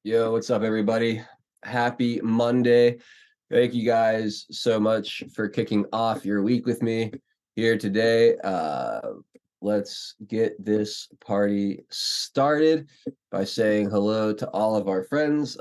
Yo, what's up, everybody? Happy Monday. Thank you guys so much for kicking off your week with me here today. Let's get this party started by saying hello to all of our friends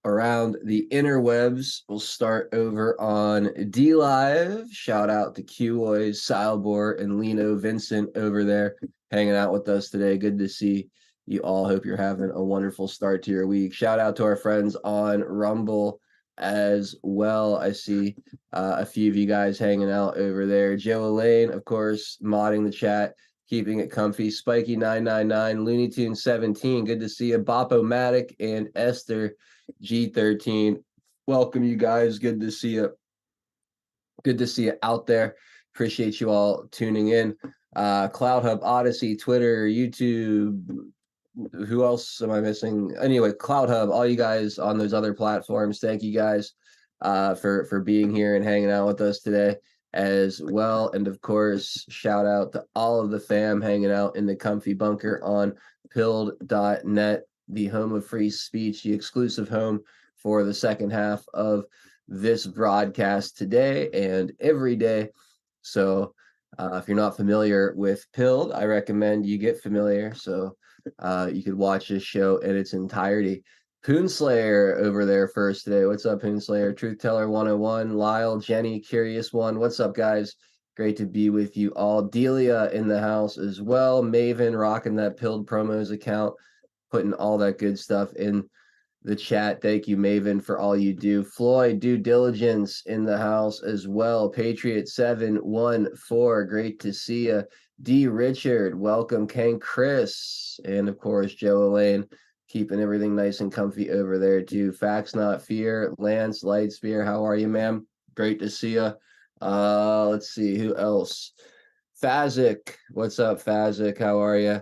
around the interwebs. We'll start over on D Live. Shout out to Qoys, Silebor, and Lino Vincent over there hanging out with us today. Good to see you all. Hope you're having a wonderful start to your week. Shout out to our friends on Rumble as well. I see a few of you guys hanging out over there. Joe Elaine, of course, modding the chat, keeping it comfy. Spiky999, Looney Tune 17. Good to see you. Bop-O-Matic and Esther G13. Welcome, you guys. Good to see you. Good to see you out there. Appreciate you all tuning in. Cloud Hub, Odyssey, Twitter, YouTube. Who else am I missing? Anyway, Cloud Hub, all you guys on those other platforms. Thank you guys for being here and hanging out with us today as well. And of course, shout out to all of the fam hanging out in the comfy bunker on pilled.net, the home of free speech, the exclusive home for the second half of this broadcast today and every day. So if you're not familiar with Pilled, I recommend you get familiar so you could watch this show in its entirety. Poonslayer over there first today. What's up, Poonslayer? Truth Teller 101, Lyle, Jenny, Curious One. What's up, guys? Great to be with you all. Delia in the house as well. Maven rocking that Pilled Promos account, putting all that good stuff in the chat. Thank you, Maven, for all you do. Floyd, due diligence in the house as well. Patriot 714, great to see you. D. Richard, welcome. Ken Chris, and of course, Joe Elaine, keeping everything nice and comfy over there too. Facts Not Fear, Lance Lightspear, how are you, ma'am? Great to see you. Let's see, who else? Fazik, what's up, Fazik? How are you?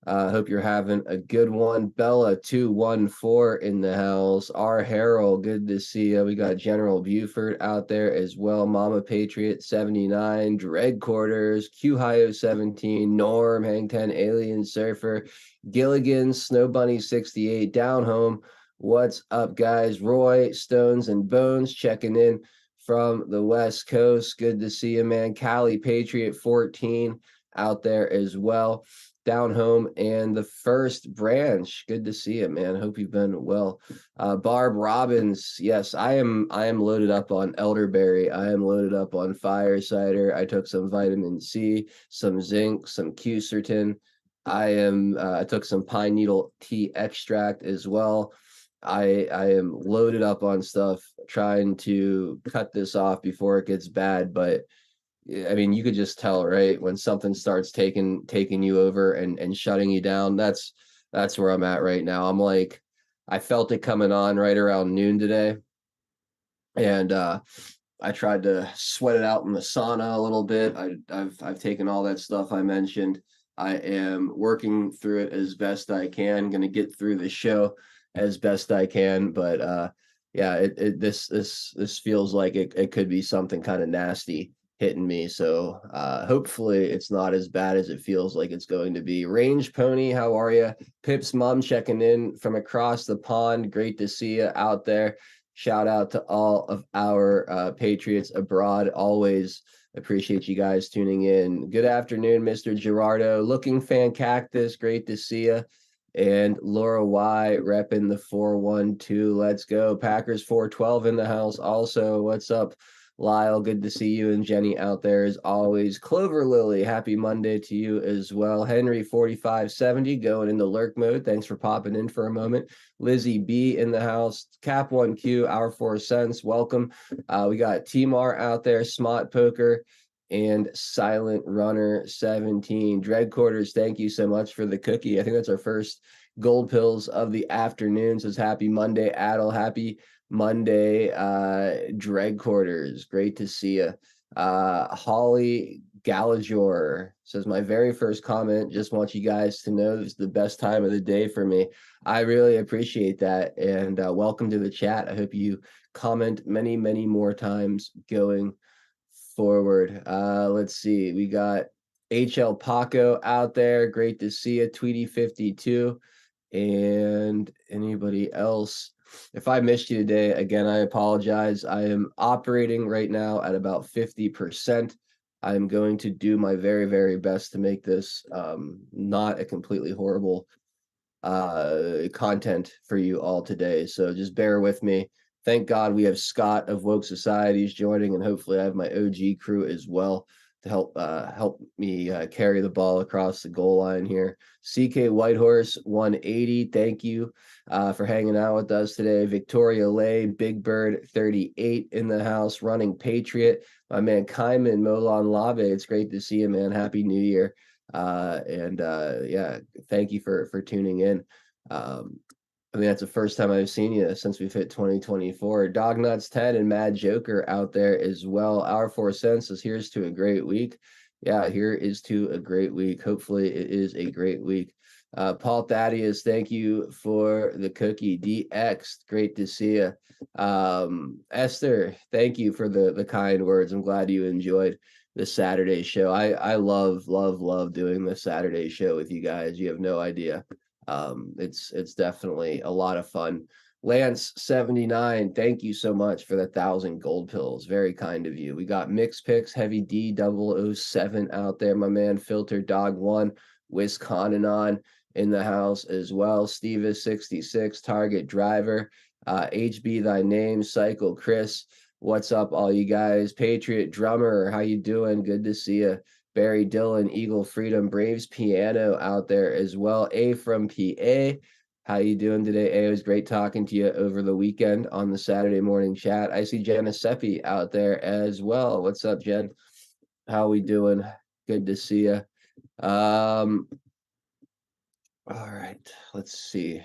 Hope you're having a good one. Bella 214 in the house. R Harold, good to see you. We got General Buford out there as well. Mama Patriot 79, Dread Quarters, Q Hio 17, Norm, Hang 10, Alien Surfer, Gilligan, Snow Bunny 68, Down Home. What's up, guys? Roy, Stones, and Bones checking in from the West Coast. Good to see you, man. Cali Patriot 14 out there as well. Down home and the first branch. Good to see it, man. Hope you've been well. Barb Robbins, yes, I am loaded up on elderberry. I am loaded up on fire cider. I took some vitamin C, some zinc, some quercetin. I took some pine needle tea extract as well. I am loaded up on stuff, trying to cut this off before it gets bad, but I mean, you could just tell, right? When something starts taking you over and shutting you down, that's where I'm at right now. I'm like, I felt it coming on right around noon today, and I tried to sweat it out in the sauna a little bit. I've taken all that stuff I mentioned. I am working through it as best I can. Going to get through the show as best I can, but yeah, this feels like it could be something kind of nasty hitting me. So hopefully it's not as bad as it feels like it's going to be. Range Pony, how are you? Pip's mom checking in from across the pond. Great to see you out there. Shout out to all of our Patriots abroad. Always appreciate you guys tuning in. Good afternoon, Mr. Gerardo. Looking Fan Cactus. Great to see you. And Laura Y repping the 412. Let's go. Packers 412 in the house. Also, what's up, Lyle? Good to see you and Jenny out there as always. Clover Lily, happy Monday to you as well. Henry 4570 going into lurk mode. Thanks for popping in for a moment. Lizzie B in the house. Cap 1Q, our 4 cents. Welcome. We got Timar out there, Smot Poker, and Silent Runner 17. Dread Quarters, thank you so much for the cookie. I think that's our first gold pills of the afternoon. Says happy Monday, Adel. Happy Monday, Dread Quarters. Great to see you. Holly Gallagher says, my very first comment, just want you guys to know this is the best time of the day for me. I really appreciate that. And welcome to the chat. I hope you comment many, many more times going forward. Let's see. We got HL Paco out there. Great to see you. Tweety 52. And anybody else? If I missed you today, again, I apologize. I am operating right now at about 50%. I'm going to do my very, very best to make this not a completely horrible content for you all today. So just bear with me. Thank God we have Scott of Woke Societies joining, and hopefully I have my OG crew as well to help me carry the ball across the goal line here. CK Whitehorse 180, thank you for hanging out with us today. Victoria Lay, Big Bird 38 in the house, Running Patriot, my man Kaiman Molan Lave. It's great to see you, man. Happy New Year. Yeah, thank you for tuning in. I mean, that's the first time I've seen you since we've hit 2024. Dognuts 10 and Mad Joker out there as well. Our 4 cents is here's to a great week. Yeah, here is to a great week. Hopefully it is a great week. Paul Thaddeus, thank you for the cookie. DX, great to see you. Esther, thank you for the kind words. I'm glad you enjoyed the Saturday show. I love doing the Saturday show with you guys. You have no idea. It's definitely a lot of fun. Lance 79, thank you so much for the 1,000 gold pills. Very kind of you. We got Mix Picks, Heavy D 007 out there. My man Filter Dog 1, Wisconsin in the house as well. Steve is 66, Target Driver, HB Thy Name, Cycle Chris. What's up, all you guys? Patriot Drummer, how you doing? Good to see you. Barry Dillon, Eagle Freedom, Braves Piano out there as well. A from PA, how you doing today? A, it was great talking to you over the weekend on the Saturday morning chat. I see Jenna Seppi out there as well. What's up, Jen? How we doing? Good to see you. All right, let's see.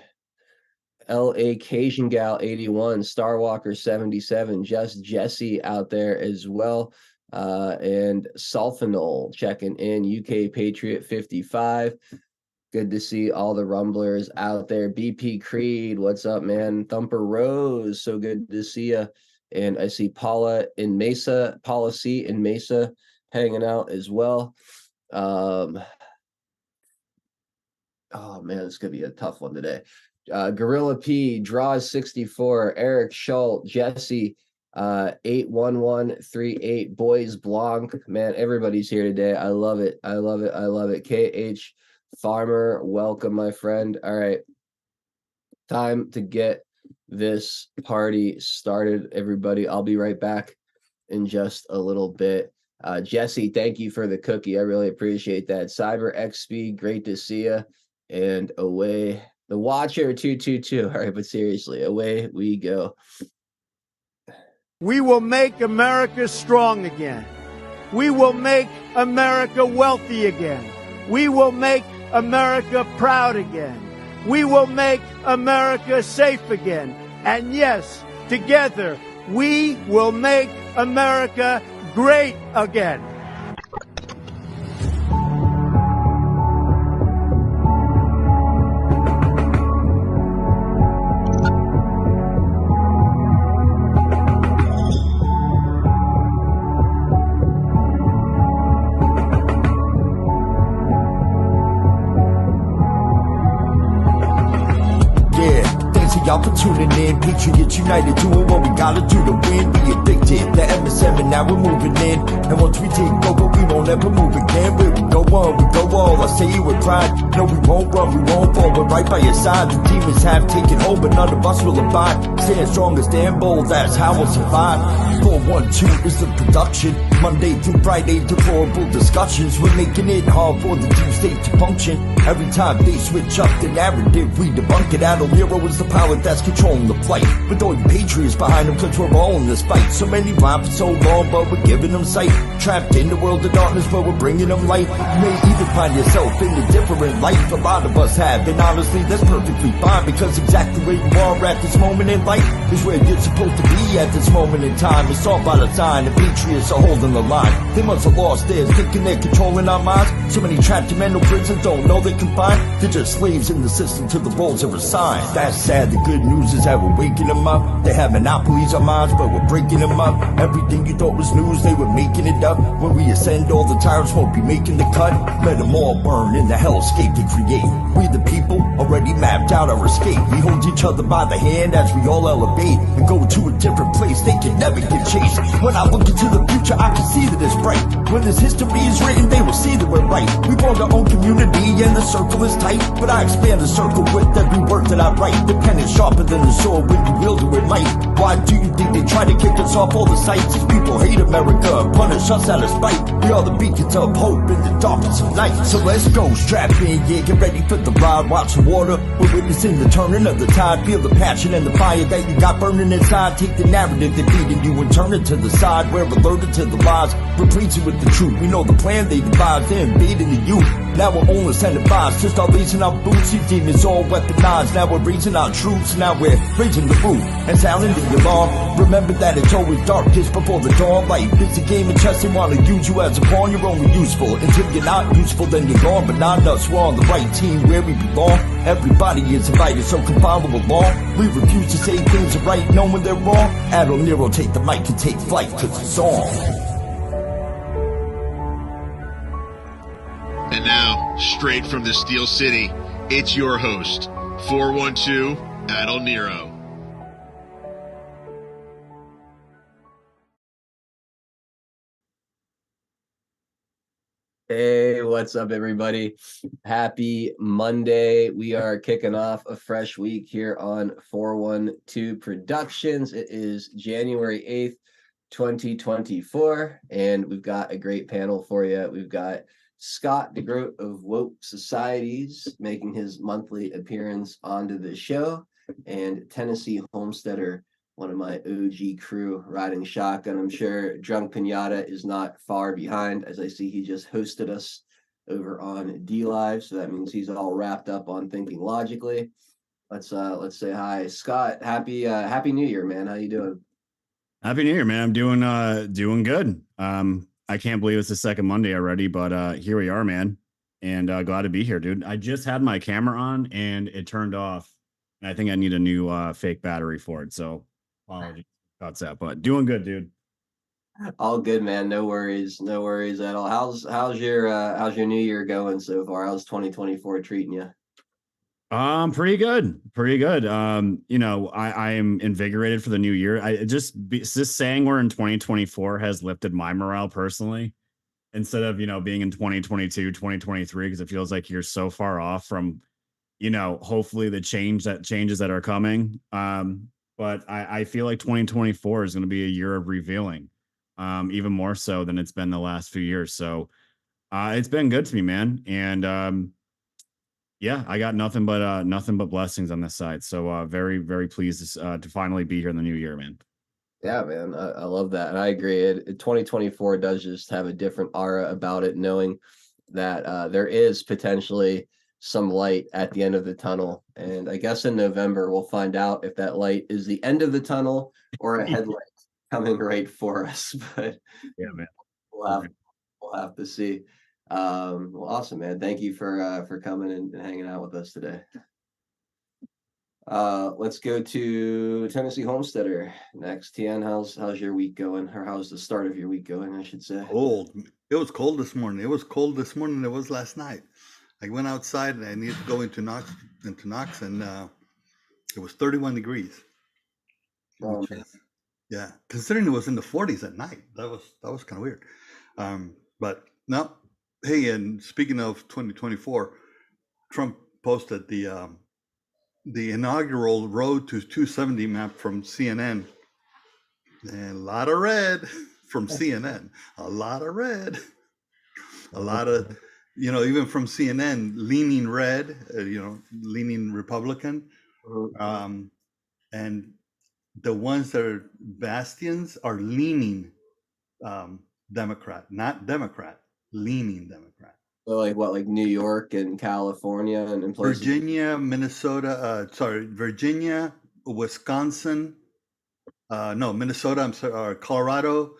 LA Cajun Gal 81, Starwalker 77, Just Jesse out there as well. And Sulfanol checking in, UK Patriot 55. Good to see all the rumblers out there. BP Creed, what's up, man? Thumper Rose, so good to see you. And I see Paula C in Mesa hanging out as well. Oh man, it's gonna be a tough one today. Gorilla P, Draws 64, Eric Schult, Jesse 81138, Boys Blanc. Man, everybody's here today. I love it. KH Farmer, welcome, my friend. All right, time to get this party started, everybody. I'll be right back in just a little bit. Jesse, thank you for the cookie. I really appreciate that. Cyber XP, great to see you. And away, the Watcher 222. All right, but seriously, away we go. We will make America strong again. We will make America wealthy again. We will make America proud again. We will make America safe again. And yes, together, we will make America great again. Y'all for tuning in, Patriots United, doing what we gotta do to win. We addicted to MSM and now we're moving in. And once we take over, we won't ever move again. Where we go on, we go all. I say it with pride. No, we won't run, we won't fall. We're right by your side. The demons have taken hold, but none of us will abide. Stand strong and stand bold, that's how we'll survive. 412 is the production. Monday through Friday, deplorable discussions. We're making it hard for the deep state to function. Every time they switch up the narrative, we debunk it. Adult hero is the power that's controlling the fight. With all you patriots behind them, cause we're all in this fight. So many rhyme for so long, but we're giving them sight. Trapped in the world of darkness, but we're bringing them light. You may even find yourself in a different life. A lot of us have, and honestly, that's perfectly fine. Because exactly where you are at this moment in life is where you're supposed to be at this moment in time. It's all by design, the patriots are holding the line. They must have lost theirs, thinking they're controlling our minds. So many trapped in mental prisons don't know they're confined. They're just slaves in the system to the roles they're assigned. That's sad, the good news is that we're waking them up. They have monopolies on minds, but we're breaking them up. Everything you thought was news, they were making it up. When we ascend, all the tyrants won't be making the cut. Let them all burn in the hellscape they create. We the people already mapped out our escape. We hold each other by the hand as we all elevate and go to a different place. They can never get chased. When I look into the future, I can see that it's bright. When this history is written, they will see that we're right. We formed our own community and the circle is tight, but I expand the circle with every word that I write. The pen is sharper than the sword when you wield it with light. Why do you think they try to kick us off all the sites? These people hate America, punish us out of spite. We are the beacons of hope in the darkness of night. So let's go, strap in, yeah, get ready for the ride. Watch the water, we're witnessing the turning of the tide. Feel the passion and the fire that you got burning inside. Take the narrative they're feeding you and turn it to the side. We're alerted to the lies, we're preaching with the truth. We know the plan they devised, they're invading the youth. Now we're only sending vibes, just our raising our boots. These demons all weaponized, now we're raising our troops. Now we're raising the roof and sounding the alarm. Remember that it's always darkest before the dawn. Life is a game of chess, they want to use you as a pawn. You're only useful until you're not useful, then you're gone. But not us, we're on the right team where we belong. Everybody is invited, so come follow along. We refuse to say things are right, knowing they're wrong. Adam Nero, take the mic and take flight, cause it's on. And now, straight from the Steel City, it's your host, 412 Adel Nero. Hey, what's up, everybody? Happy Monday. We are kicking off a fresh week here on 412 Productions. It is January 8th, 2024, and we've got a great panel for you. We've got Scott DeGroat of Woke Societies making his monthly appearance onto the show, and Tennessee Homesteader, one of my OG crew, riding shotgun. I'm sure Drunk Pinata is not far behind, as I see he just hosted us over on D Live, so that means he's all wrapped up on thinking logically. Let's say hi, Scott. Happy New Year, man. How you doing? Happy New Year, man. I'm doing good. I can't believe it's the second Monday already, but here we are, man. And glad to be here, dude. I just had my camera on and it turned off. And I think I need a new fake battery for it. So apologies about that, but doing good, dude. All good, man. No worries at all. How's your New Year going so far? How's 2024 treating you? Pretty good. I am invigorated for the new year. Just saying we're in 2024 has lifted my morale personally, instead of, being in 2022, 2023, because it feels like you're so far off from, hopefully the changes that are coming. But I feel like 2024 is going to be a year of revealing, even more so than it's been the last few years. So, it's been good to me, man. And, yeah, I got nothing but blessings on this side. So very, very pleased to finally be here in the new year, man. Yeah, man, I love that, and I agree. 2024 does just have a different aura about it, knowing that there is potentially some light at the end of the tunnel. And I guess in November we'll find out if that light is the end of the tunnel or a headlight coming right for us. But Yeah, man. we'll have to see. Well, awesome, man. Thank you for coming and hanging out with us today. Let's go to Tennessee Homesteader next. Tian, how's your week going, or how's the start of your week going, I should say? Cold. It was cold this morning. It was cold this morning than it was last night. I went outside and I needed to go into Knox, and it was 31 degrees. Oh, Yeah, considering it was in the 40s at night. That was kind of weird. But no. Hey, and speaking of 2024, Trump posted the inaugural Road to 270 map from CNN. And a lot of red from CNN. A lot of red. A lot of, even from CNN, leaning red, leaning Republican. And the ones that are bastions are leaning Democrat, not Democrat. Leaning Democrat. So like New York and California and places. Virginia, Minnesota, Virginia, Wisconsin, Minnesota, I'm sorry, Colorado,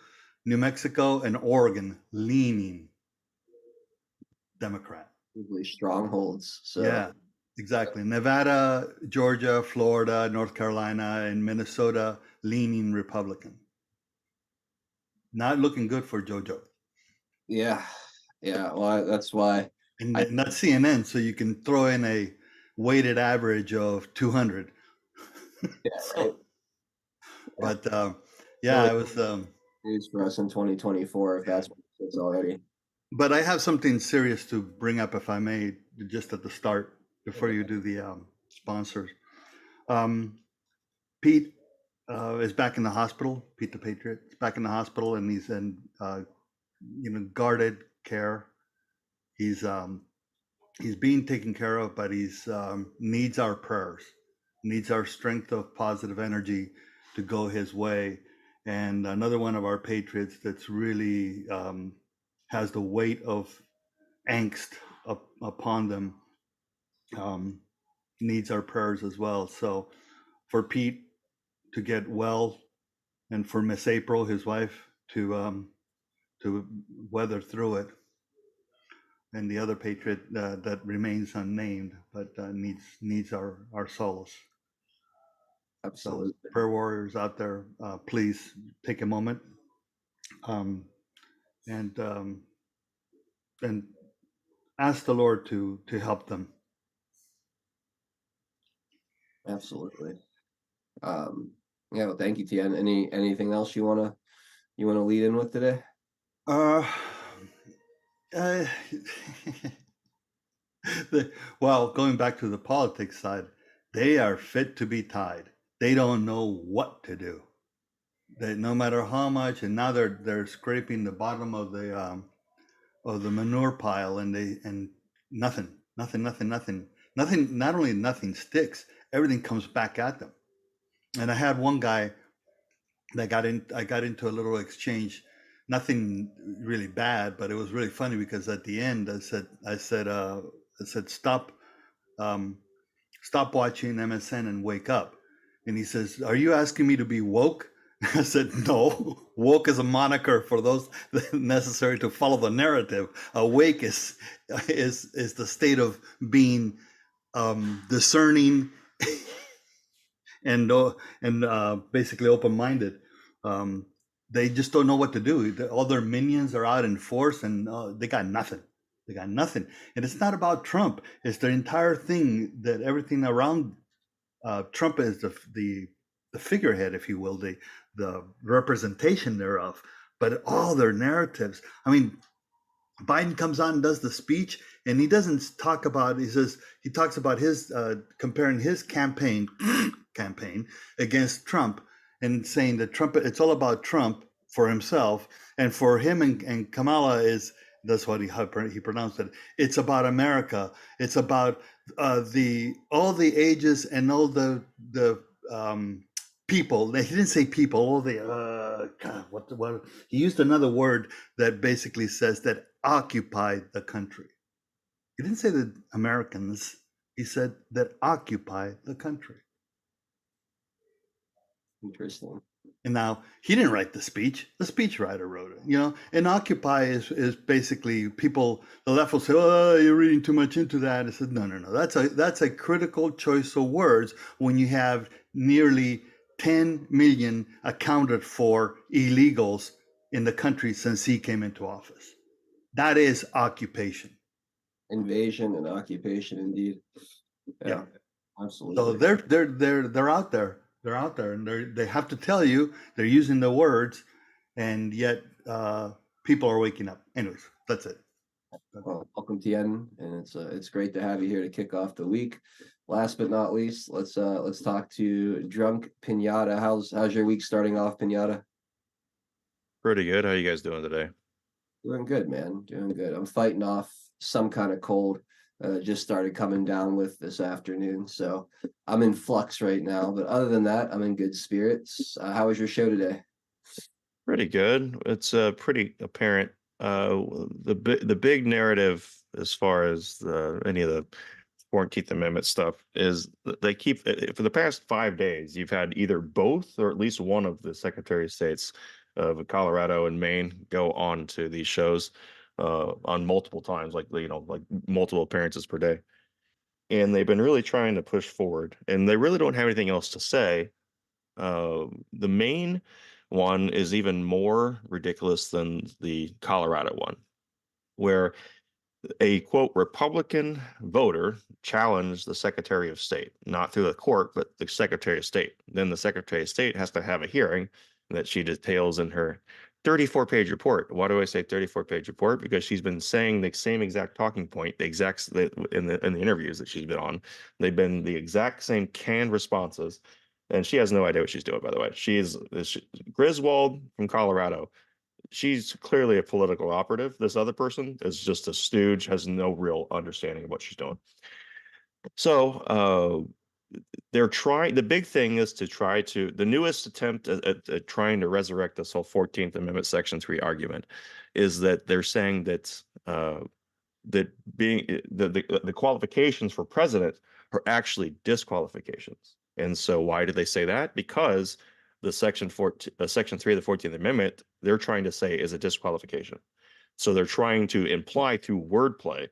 New Mexico, and Oregon leaning Democrat. Strongholds. So yeah, exactly. Nevada, Georgia, Florida, North Carolina, and Minnesota leaning Republican. Not looking good for JoJo. Yeah. Well, that's why And I that's CNN, so you can throw in a weighted average of 200. yeah, right. So, Yeah. but yeah, Really it was. news for us in 2024 if that's what it's already. But I have something serious to bring up, if I may, just at the start before you do the sponsors. Um, Pete is back in the hospital. Pete the Patriot is back in the hospital, and he's in guarded care. He's being taken care of, but he's needs our prayers, needs our strength of positive energy to go his way. And another one of our patriots that's really has the weight of angst upon them needs our prayers as well. So for Pete to get well, and for Miss April, his wife, to weather through it, and the other patriot that remains unnamed, but needs our solace. So Absolutely. prayer warriors out there, please take a moment um, and ask the Lord to help them. Absolutely. Yeah, well, thank you, Tien. Anything else you wanna lead in with today? Uh, uh, well, going back to the politics side, they are fit to be tied. They don't know what to do. They, no matter how much, and now they're scraping the bottom of the manure pile, and nothing. Not only nothing sticks, everything comes back at them. And I had one guy that I got into a little exchange, nothing really bad, but it was really funny because at the end I said stop watching MSN and wake up. And he says, "Are you asking me to be woke?" I said, "No, woke is a moniker for those necessary to follow the narrative. Awake is the state of being discerning and basically open-minded. They just don't know what to do. All their minions are out in force, and they got nothing. They got nothing. And it's not about Trump. It's the entire thing, that everything around Trump is the figurehead, if you will, the representation thereof. But all their narratives. I mean, Biden comes on and does the speech, and he doesn't talk about. He talks about his comparing his campaign against Trump, and saying that Trump, it's all about Trump for himself, and for him and Kamala is, that's what he pronounced it. It's about America. It's about all the ages and all the people. He didn't say people. All the God, what he used another word that basically says that occupy the country. He didn't say that Americans. He said that occupy the country. Interesting. And now he didn't write the speech. The speechwriter wrote it. And occupy is basically people. The left will say, "Oh, you're reading too much into that." I said, no. That's a critical choice of words when you have nearly 10 million accounted for illegals in the country since he came into office. That is occupation. Invasion and occupation, indeed. Yeah. Absolutely. So they're out there. They're out there, and they have to tell you they're using the words, and yet people are waking up. Anyways, that's it. Well, welcome, Tien, and it's great to have you here to kick off the week. Last but not least, let's talk to Drunk Pinata. How's your week starting off, Pinata? Pretty good. How you guys doing today? Doing good, man. Doing good. I'm fighting off some kind of cold. Just started coming down with this afternoon, so I'm in flux right now. But other than that, I'm in good spirits. How was your show today? Pretty good. It's pretty apparent. The big narrative as far as any of the 14th Amendment stuff is they keep for the past 5 days. You've had either both or at least one of the Secretary of States of Colorado and Maine go on to these shows on multiple times, like multiple appearances per day. And they've been really trying to push forward, and they really don't have anything else to say. The main one is even more ridiculous than the Colorado one, where a quote Republican voter challenged the Secretary of State, not through the court, but the Secretary of State. Then the Secretary of State has to have a hearing that she details in her 34-page report. Why do I say 34-page report? Because she's been saying the same exact talking point, the exact in the interviews that she's been on. They've been the exact same canned responses, and she has no idea what she's doing. By the way, she's Griswold from Colorado. She's clearly a political operative. This other person is just a stooge, has no real understanding of what she's doing. So they're trying, the big thing is to try to, the newest attempt at trying to resurrect this whole 14th Amendment Section 3 argument is that they're saying that that being the qualifications for president are actually disqualifications. And so why do they say that? Because the Section 3 of the 14th Amendment, they're trying to say is a disqualification. So they're trying to imply through wordplay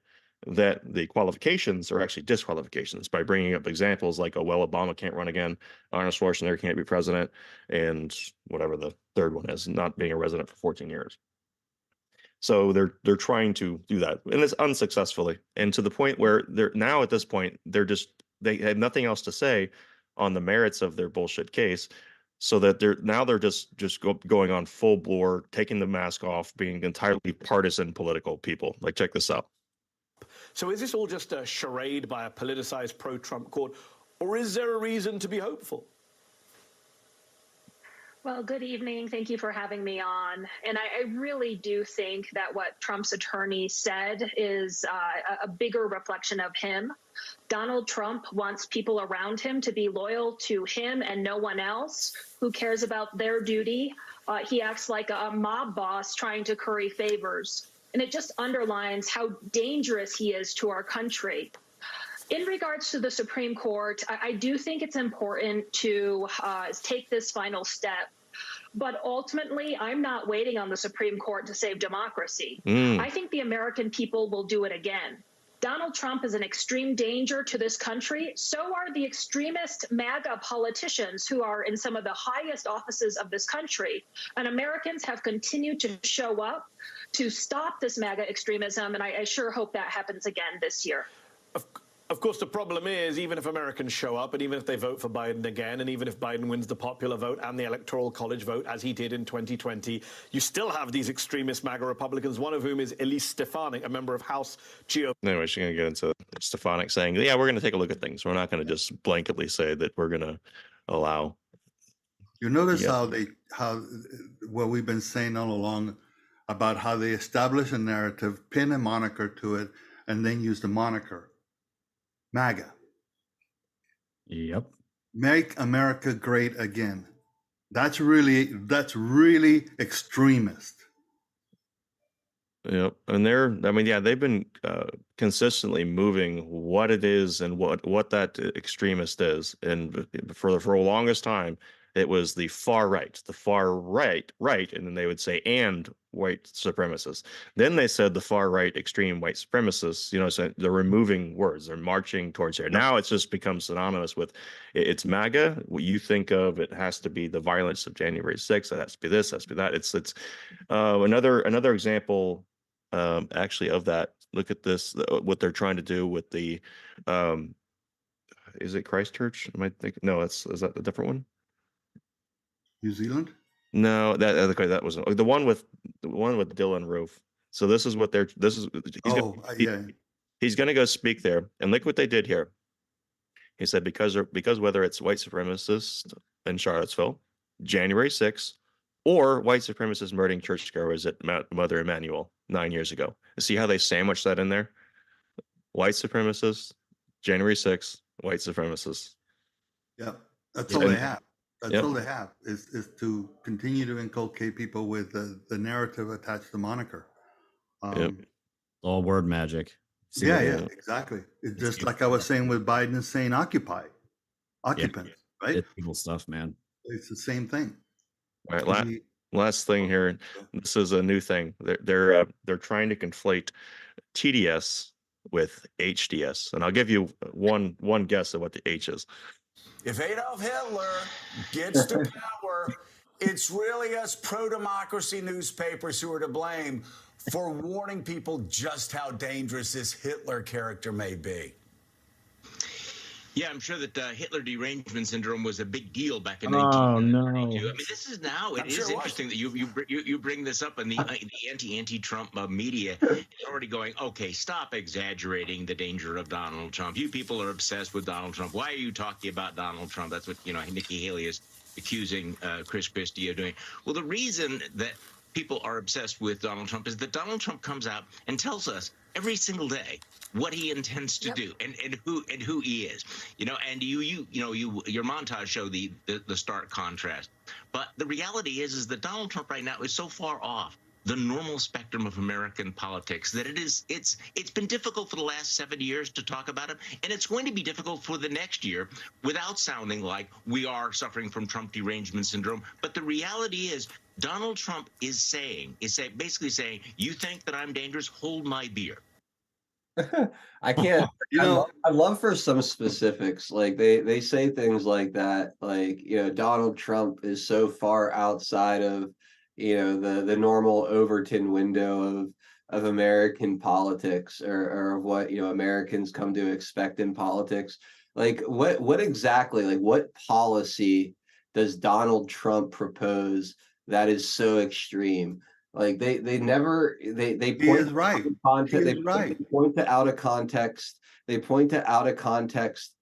that the qualifications are actually disqualifications by bringing up examples like, oh, well, Obama can't run again, Arnold Schwarzenegger can't be president, and whatever the third one is, not being a resident for 14 years. So they're trying to do that, and it's unsuccessfully, and to the point where they're now at this point, they have nothing else to say on the merits of their bullshit case. So that they're just going on full bore, taking the mask off, being entirely partisan political people. Like, check this out. So is this all just a charade by a politicized pro-Trump court, or is there a reason to be hopeful? Well, good evening. Thank you for having me on. And I really do think that what Trump's attorney said is a bigger reflection of him. Donald Trump wants people around him to be loyal to him and no one else, who cares about their duty. He acts like a mob boss trying to curry favors. And it just underlines how dangerous he is to our country. In regards to the Supreme Court, I do think it's important to take this final step. But ultimately, I'm not waiting on the Supreme Court to save democracy. I think the American people will do it again. Donald Trump is an extreme danger to this country. So are the extremist MAGA politicians who are in some of the highest offices of this country. And Americans have continued to show up to stop this MAGA extremism. And I sure hope that happens again this year. Of course, the problem is, even if Americans show up and even if they vote for Biden again, and even if Biden wins the popular vote and the electoral college vote, as he did in 2020, you still have these extremist MAGA Republicans, one of whom is Elise Stefanik, a member of House GOP. Anyway, she's going to get into Stefanik saying, yeah, we're going to take a look at things. We're not going to just blanketly say that we're going to allow. You notice how what we've been saying all along about how they establish a narrative, pin a moniker to it, and then use the moniker. MAGA. Yep. Make America great again. That's really extremist. Yep. And they've been consistently moving what it is and what that extremist is. And for the longest time, it was the far right, and then they would say, and white supremacists. Then they said the far right, extreme white supremacists, so they're removing words, they're marching towards here. Now it's just become synonymous with it's MAGA. What you think of, it has to be the violence of January 6th. It has to be this, it has to be that. It's another example actually of that. Look at this, what they're trying to do with the, is it Christchurch? Am I thinking? No, is that a different one? New Zealand? No, that wasn't the one with Dylan Roof. So this is what he's going to go speak there, and look what they did here. He said because whether it's white supremacists in Charlottesville, January 6th, or white supremacists murdering churchgoers at Mother Emanuel 9 years ago. See how they sandwich that in there? White supremacists, January 6th, white supremacists. Yeah, that's all they have. That's all they have is to continue to inculcate people with the narrative attached to moniker. All word magic. Yeah, exactly. It's just like I was saying with Biden saying occupants, right? It's evil stuff, man. It's the same thing. All right, last thing here. This is a new thing. They're trying to conflate TDS with HDS, and I'll give you one guess at what the H is. If Adolf Hitler gets to power, it's really us pro-democracy newspapers who are to blame for warning people just how dangerous this Hitler character may be. Yeah, I'm sure that Hitler derangement syndrome was a big deal back in Oh 1932. no. I mean, this is now. It I'm is sure it was. interesting that you bring this up, and the anti-Trump media is already going, okay, stop exaggerating the danger of Donald Trump. You people are obsessed with Donald Trump. Why are you talking about Donald Trump? That's what Nikki Haley is accusing Chris Christie of doing. Well, the reason that people are obsessed with Donald Trump is that Donald Trump comes out and tells us every single day what he intends to do and who he is, and your montage show the stark contrast. But the reality is that Donald Trump right now is so far off the normal spectrum of American politics that it's been difficult for the last 7 years to talk about him, and it's going to be difficult for the next year without sounding like we are suffering from Trump derangement syndrome. But the reality is Donald Trump is basically saying, you think that I'm dangerous? Hold my beer. I can't. I love for some specifics. Like they say things like that. Like Donald Trump is so far outside of the normal Overton window of American politics or of what Americans come to expect in politics. Like what exactly, like what policy does Donald Trump propose that is so extreme? Like they never they He point is right. to content. He is right. They point to out of context. They point to out of context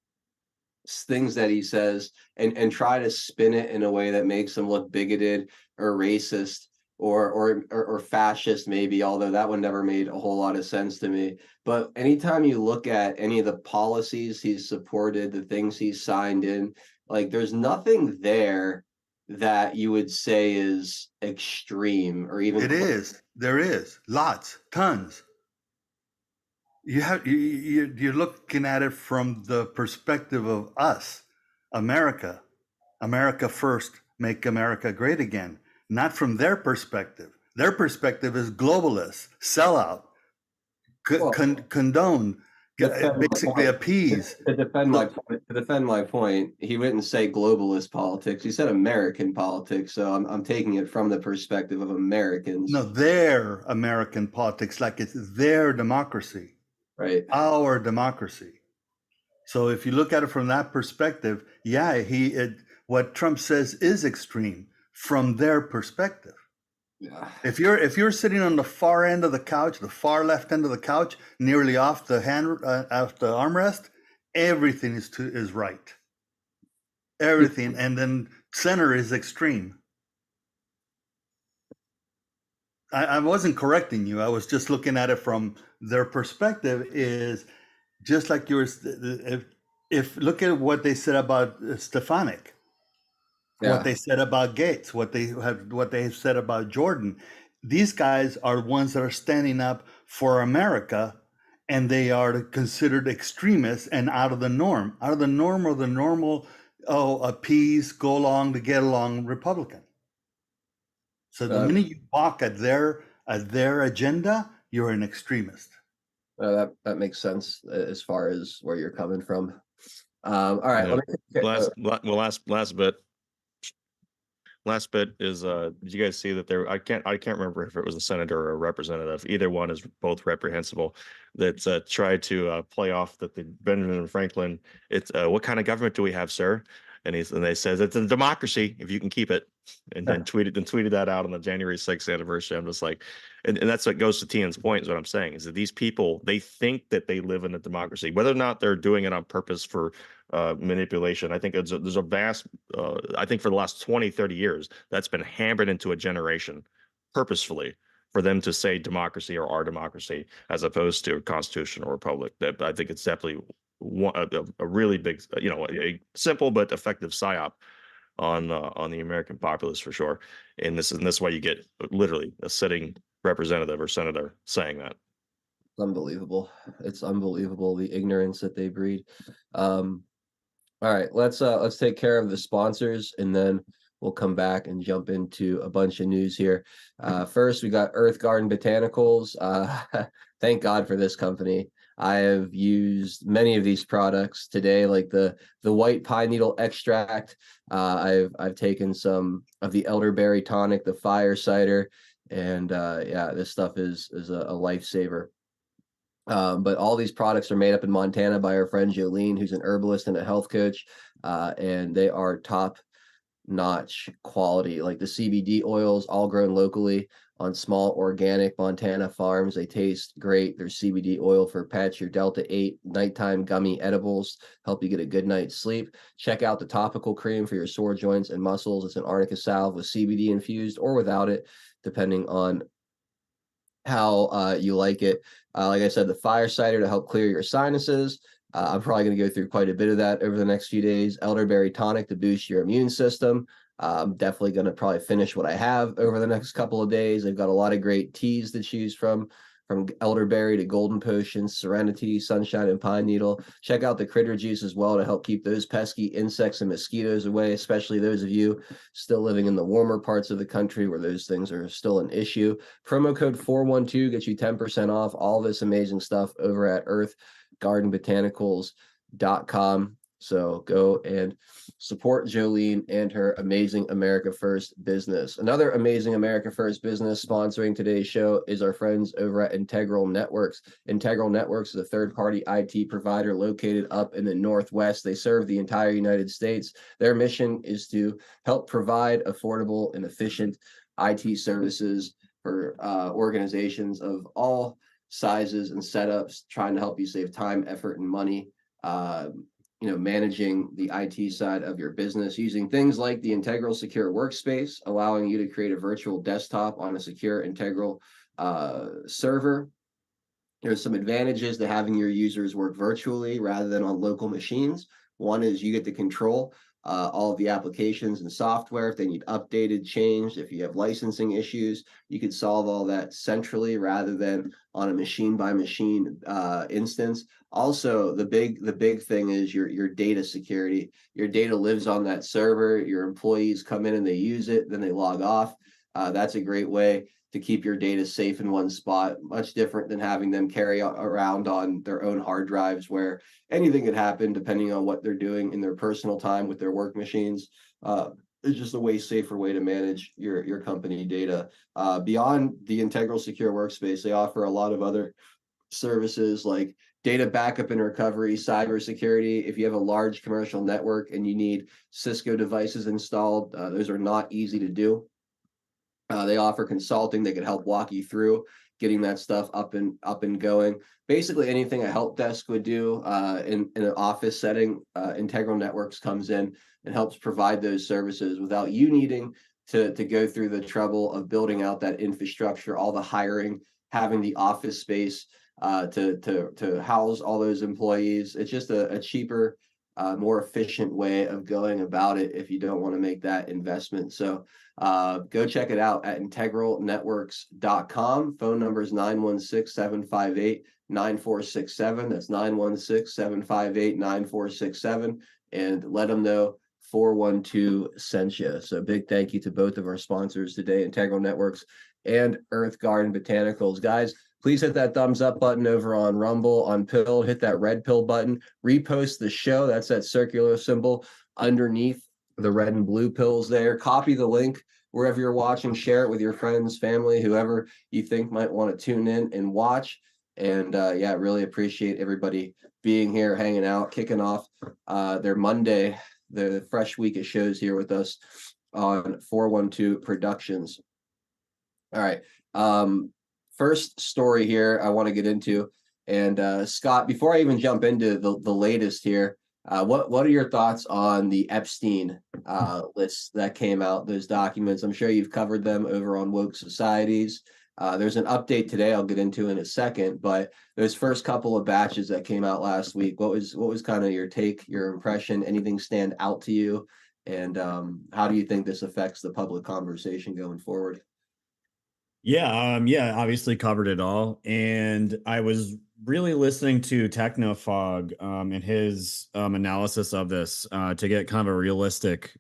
things that he says and try to spin it in a way that makes him look bigoted or racist or fascist, maybe, although that one never made a whole lot of sense to me. But anytime you look at any of the policies he's supported, the things he's signed in, like there's nothing there that you would say is extreme or even It is. There is lots, tons. You're looking at it from the perspective of us, America first, make America great again, not from their perspective. Their perspective is globalist, sellout, condone, basically appease. To defend my point, he wouldn't say globalist politics. He said American politics. So I'm taking it from the perspective of Americans. No, their American politics, like it's their democracy, right? Our democracy. So if you look at it from that perspective, what Trump says is extreme from their perspective. Yeah. If you're sitting on the far end of the couch, the far left end of the couch, nearly off the armrest, everything is right. Everything, and then center is extreme. I wasn't correcting you. I was just looking at it from their perspective. Is just like yours. If look at what they said about Stefanik. Yeah. What they said about Gates, what they said about Jordan. These guys are ones that are standing up for America, and they are considered extremists and out of the norm or the normal, appease, go along to get along Republican. So the minute you balk at their agenda, you're an extremist. That makes sense as far as where you're coming from. All right. Last bit is did you guys see that I can't remember if it was a senator or a representative, either one is both reprehensible, that tried to play off that the Benjamin Franklin, it's what kind of government do we have, sir? And they says it's a democracy if you can keep it, and then tweeted that out on the January 6th anniversary. I'm just like, and that's what goes to Tian's point, is what I'm saying, is that these people, they think that they live in a democracy, whether or not they're doing it on purpose for manipulation. I think there's a vast, I think for the last 20, 30 years, that's been hammered into a generation purposefully for them to say democracy or our democracy as opposed to a constitutional republic. That I think it's definitely a really big, a simple but effective psyop on the American populace for sure. And this is why you get literally a sitting representative or senator saying that. Unbelievable. It's unbelievable, the ignorance that they breed. All right, let's take care of the sponsors, and then we'll come back and jump into a bunch of news here. First, we got Earth Garden Botanicals. Thank God for this company. I have used many of these products today, like the white pine needle extract. I've taken some of the elderberry tonic, the fire cider, And yeah, this stuff is a lifesaver. But all these products are made up in Montana by our friend Jolene, who's an herbalist and a health coach, and they are top notch quality. Like the CBD oils, all grown locally on small organic Montana farms. They taste great. There's CBD oil for pets, your Delta 8 nighttime gummy edibles, help you get a good night's sleep. Check out the topical cream for your sore joints and muscles. It's an arnica salve with CBD infused or without it, depending on how you like it. Like I said, the fire cider to help clear your sinuses. I'm probably going to go through quite a bit of that over the next few days. Elderberry tonic to boost your immune system. I'm definitely going to probably finish what I have over the next couple of days. I've got a lot of great teas to choose from elderberry to golden potion, serenity, sunshine, and pine needle. Check out the critter juice as well to help keep those pesky insects and mosquitoes away, especially those of you still living in the warmer parts of the country where those things are still an issue. Promo code 412 gets you 10% off all this amazing stuff over at earthgardenbotanicals.com. So go and support Jolene and her amazing America First business. Another amazing America First business sponsoring today's show is our friends over at Integral Networks. Integral Networks is a third-party IT provider located up in the Northwest. They serve the entire United States. Their mission is to help provide affordable and efficient IT services for organizations of all sizes and setups, trying to help you save time, effort, and money. Managing the IT side of your business using things like the Integral Secure Workspace, allowing you to create a virtual desktop on a secure Integral server. There's some advantages to having your users work virtually rather than on local machines. One is you get to control all of the applications and software. If they need updated, changed, if you have licensing issues, you could solve all that centrally rather than on a machine by machine instance. Also, the big thing is your data security. Your data lives on that server. Your employees come in and they use it, then they log off. That's a great way to keep your data safe in one spot, much different than having them carry around on their own hard drives where anything could happen depending on what they're doing in their personal time with their work machines. It's just a way safer way to manage your company data. Beyond the Integral Secure Workspace, they offer a lot of other services like data backup and recovery, cybersecurity. If you have a large commercial network and you need Cisco devices installed, those are not easy to do. They offer consulting. They can help walk you through getting that stuff up and going. Basically, anything a help desk would do in an office setting, Integral Networks comes in and helps provide those services without you needing to go through the trouble of building out that infrastructure, all the hiring, having the office space to house all those employees. It's just a cheaper, more efficient way of going about it if you don't want to make that investment. So go check it out at integralnetworks.com. Phone number is 916-758-9467. That's 916-758-9467. And let them know 412 sent you. So big thank you to both of our sponsors today, Integral Networks and Earth Garden Botanicals. Guys, please hit that thumbs up button over on Rumble, on Pill, hit that red pill button, repost the show. That's that circular symbol underneath the red and blue pills there. Copy the link wherever you're watching, share it with your friends, family, whoever you think might want to tune in and watch. And yeah, really appreciate everybody being here, hanging out, kicking off their Monday, the fresh week of shows here with us on 412 Productions. All right. First story here I want to get into. And Scott, before I even jump into the latest here, what are your thoughts on the Epstein lists that came out, those documents? I'm sure you've covered them over on Woke Societies. There's an update today I'll get into in a second, but those first couple of batches that came out last week, what was kind of your take, your impression? Anything stand out to you? And how do you think this affects the public conversation going forward? Yeah, obviously covered it all. And I was really listening to Technofog and his analysis of this to get kind of a realistic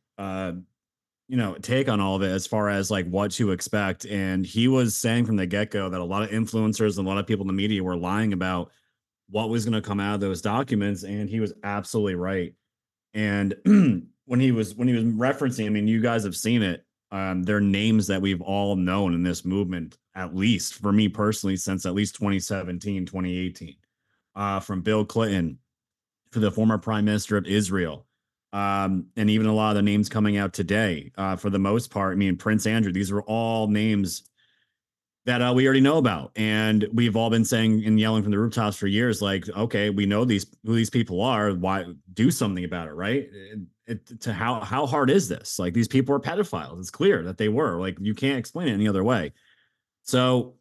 take on all of it as far as like what to expect. And he was saying from the get-go that a lot of influencers and a lot of people in the media were lying about what was going to come out of those documents, and he was absolutely right. And when he was referencing, I mean, you guys have seen it. They're names that we've all known in this movement, at least for me personally, since at least 2017, 2018. From Bill Clinton to the former prime minister of Israel. And even a lot of the names coming out today, for the most part, I mean, Prince Andrew, these were all names that we already know about. And we've all been saying and yelling from the rooftops for years, like, okay, we know who these people are. Why do something about it, right? To how hard is this? Like, these people are pedophiles. It's clear that they were. Like, you can't explain it any other way. So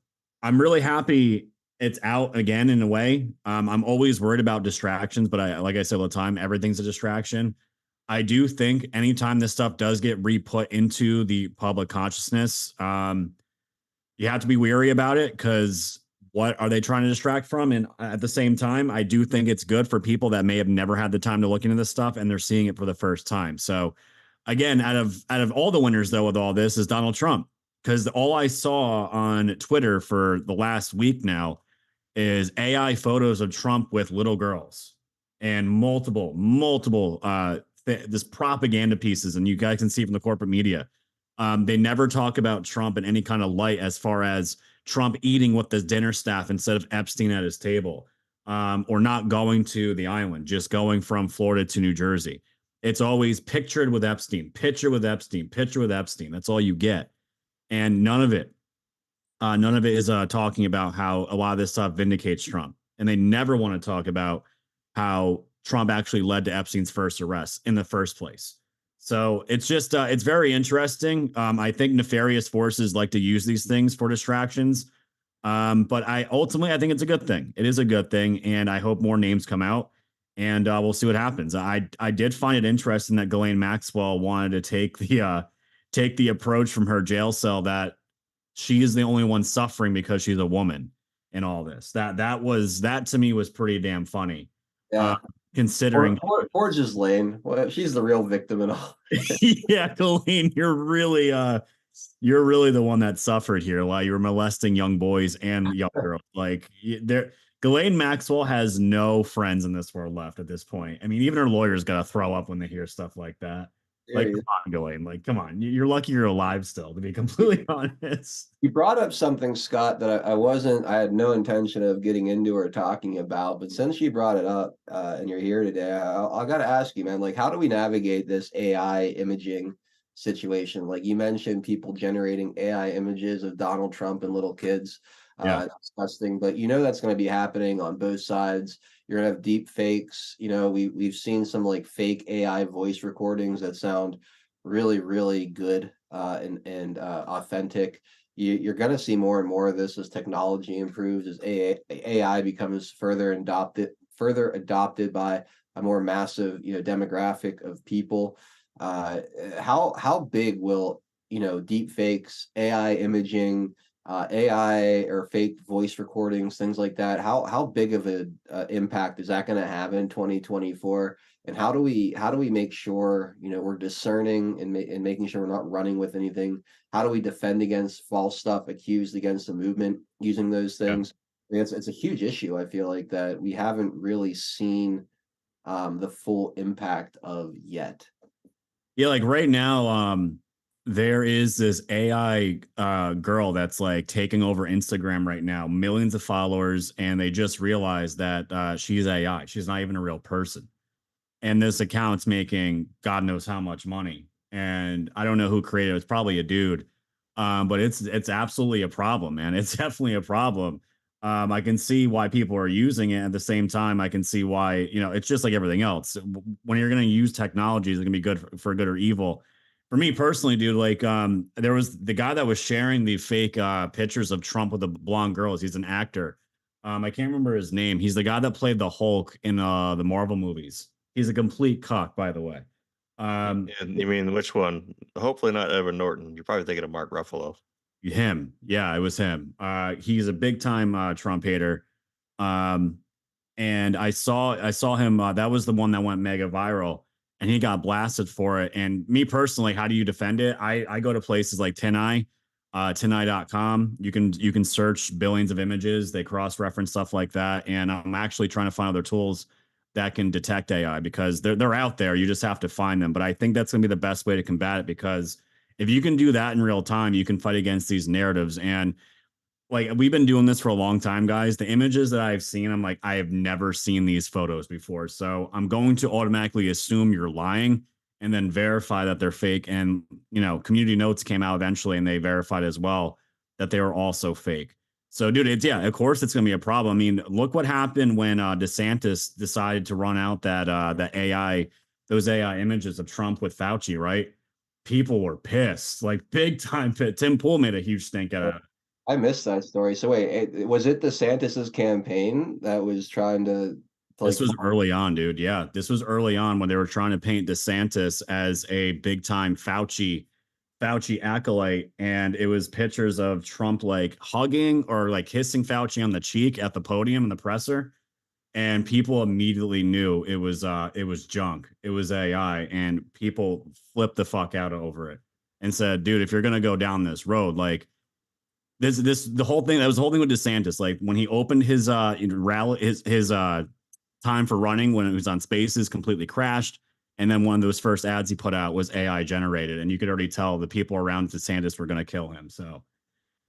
I'm really happy it's out again in a way. I'm always worried about distractions, but like I said all the time, everything's a distraction. I do think anytime this stuff does get re-put into the public consciousness, you have to be wary about it, because what are they trying to distract from? And at the same time, I do think it's good for people that may have never had the time to look into this stuff and they're seeing it for the first time. So again, out of all the winners though with all this is Donald Trump, because all I saw on Twitter for the last week now is AI photos of Trump with little girls and multiple this propaganda pieces, and you guys can see from the corporate media. They never talk about Trump in any kind of light as far as Trump eating with the dinner staff instead of Epstein at his table, or not going to the island, just going from Florida to New Jersey. It's always pictured with Epstein, picture with Epstein, picture with Epstein. That's all you get. And none of it is talking about how a lot of this stuff vindicates Trump. And they never want to talk about how Trump actually led to Epstein's first arrest in the first place. So it's just, it's very interesting. I think nefarious forces like to use these things for distractions. But I think it's a good thing. It is a good thing. And I hope more names come out, and we'll see what happens. I did find it interesting that Ghislaine Maxwell wanted to take the approach from her jail cell that she is the only one suffering because she's a woman in all this. That to me was pretty damn funny. Yeah. Considering Or Ghislaine. Well, she's the real victim in all. yeah, Colleen, you're really the one that suffered here while you were molesting young boys and young girls. Like, Ghislaine Maxwell has no friends in this world left at this point. I mean, even her lawyers got to throw up when they hear stuff like that. Like, come on, Ghislaine. Like, come on. You're lucky you're alive still, to be completely honest. You brought up something, Scott, that I had no intention of getting into or talking about, but since you brought it up and you're here today, I got to ask you, man, like, how do we navigate this AI imaging situation? Like, you mentioned people generating AI images of Donald Trump and little kids. Yeah. Disgusting, but that's going to be happening on both sides. You're gonna have deep fakes. We've seen some like fake AI voice recordings that sound really, really good and authentic. You're going to see more and more of this as technology improves, as AI becomes further adopted by a more massive demographic of people. How big will deep fakes, AI imaging, AI or fake voice recordings, things like that? How big of an impact is that going to have in 2024? And how do we make sure we're discerning and making sure we're not running with anything? How do we defend against false stuff accused against the movement using those things? Yeah. It's a huge issue. I feel like that we haven't really seen the full impact of yet. Yeah, like right now, there is this AI girl that's like taking over Instagram right now, millions of followers, and they just realized that she's AI. She's not even a real person. And this account's making God knows how much money. And I don't know who created it. It's probably a dude. But it's absolutely a problem, man. It's definitely a problem. I can see why people are using it. At the same time, I can see why, it's just like everything else. When you're going to use technology, it's going to be good for good or evil. For me personally, dude, like there was the guy that was sharing the fake pictures of Trump with the blonde girls. He's an actor. I can't remember his name. He's the guy that played the Hulk in the Marvel movies. He's a complete cock, by the way. And you mean which one? Hopefully not Edward Norton. You're probably thinking of Mark Ruffalo. Him. Yeah, it was him. He's a big time Trump hater. And I saw him. That was the one that went mega viral, and he got blasted for it. And me personally, how do you defend it? I go to places like TinEye, TinEye.com. You can search billions of images. They cross-reference stuff like that. And I'm actually trying to find other tools that can detect AI, because they're out there. You just have to find them. But I think that's going to be the best way to combat it, because If you can do that in real time, you can fight against these narratives. And like, we've been doing this for a long time, guys. The images that I've seen, I'm like, I have never seen these photos before. So I'm going to automatically assume you're lying and then verify that they're fake. And, Community Notes came out eventually and they verified as well that they were also fake. So, dude, of course it's going to be a problem. I mean, look what happened when DeSantis decided to run out those AI images of Trump with Fauci, right? People were pissed, like big time. Tim Pool made a huge stink out of it. I missed that story. So wait, was it DeSantis's campaign that was trying to This was early on, dude. Yeah, this was early on when they were trying to paint DeSantis as a big time Fauci acolyte, and it was pictures of Trump like hugging or like kissing Fauci on the cheek at the podium in the presser, and people immediately knew it was junk. It was AI, and people flipped the fuck out over it and said, "Dude, if you're gonna go down this road, like." The whole thing, that was the whole thing with DeSantis. Like when he opened his rally, his time for running when it was on Spaces completely crashed. And then one of those first ads he put out was AI generated. And you could already tell the people around DeSantis were going to kill him. So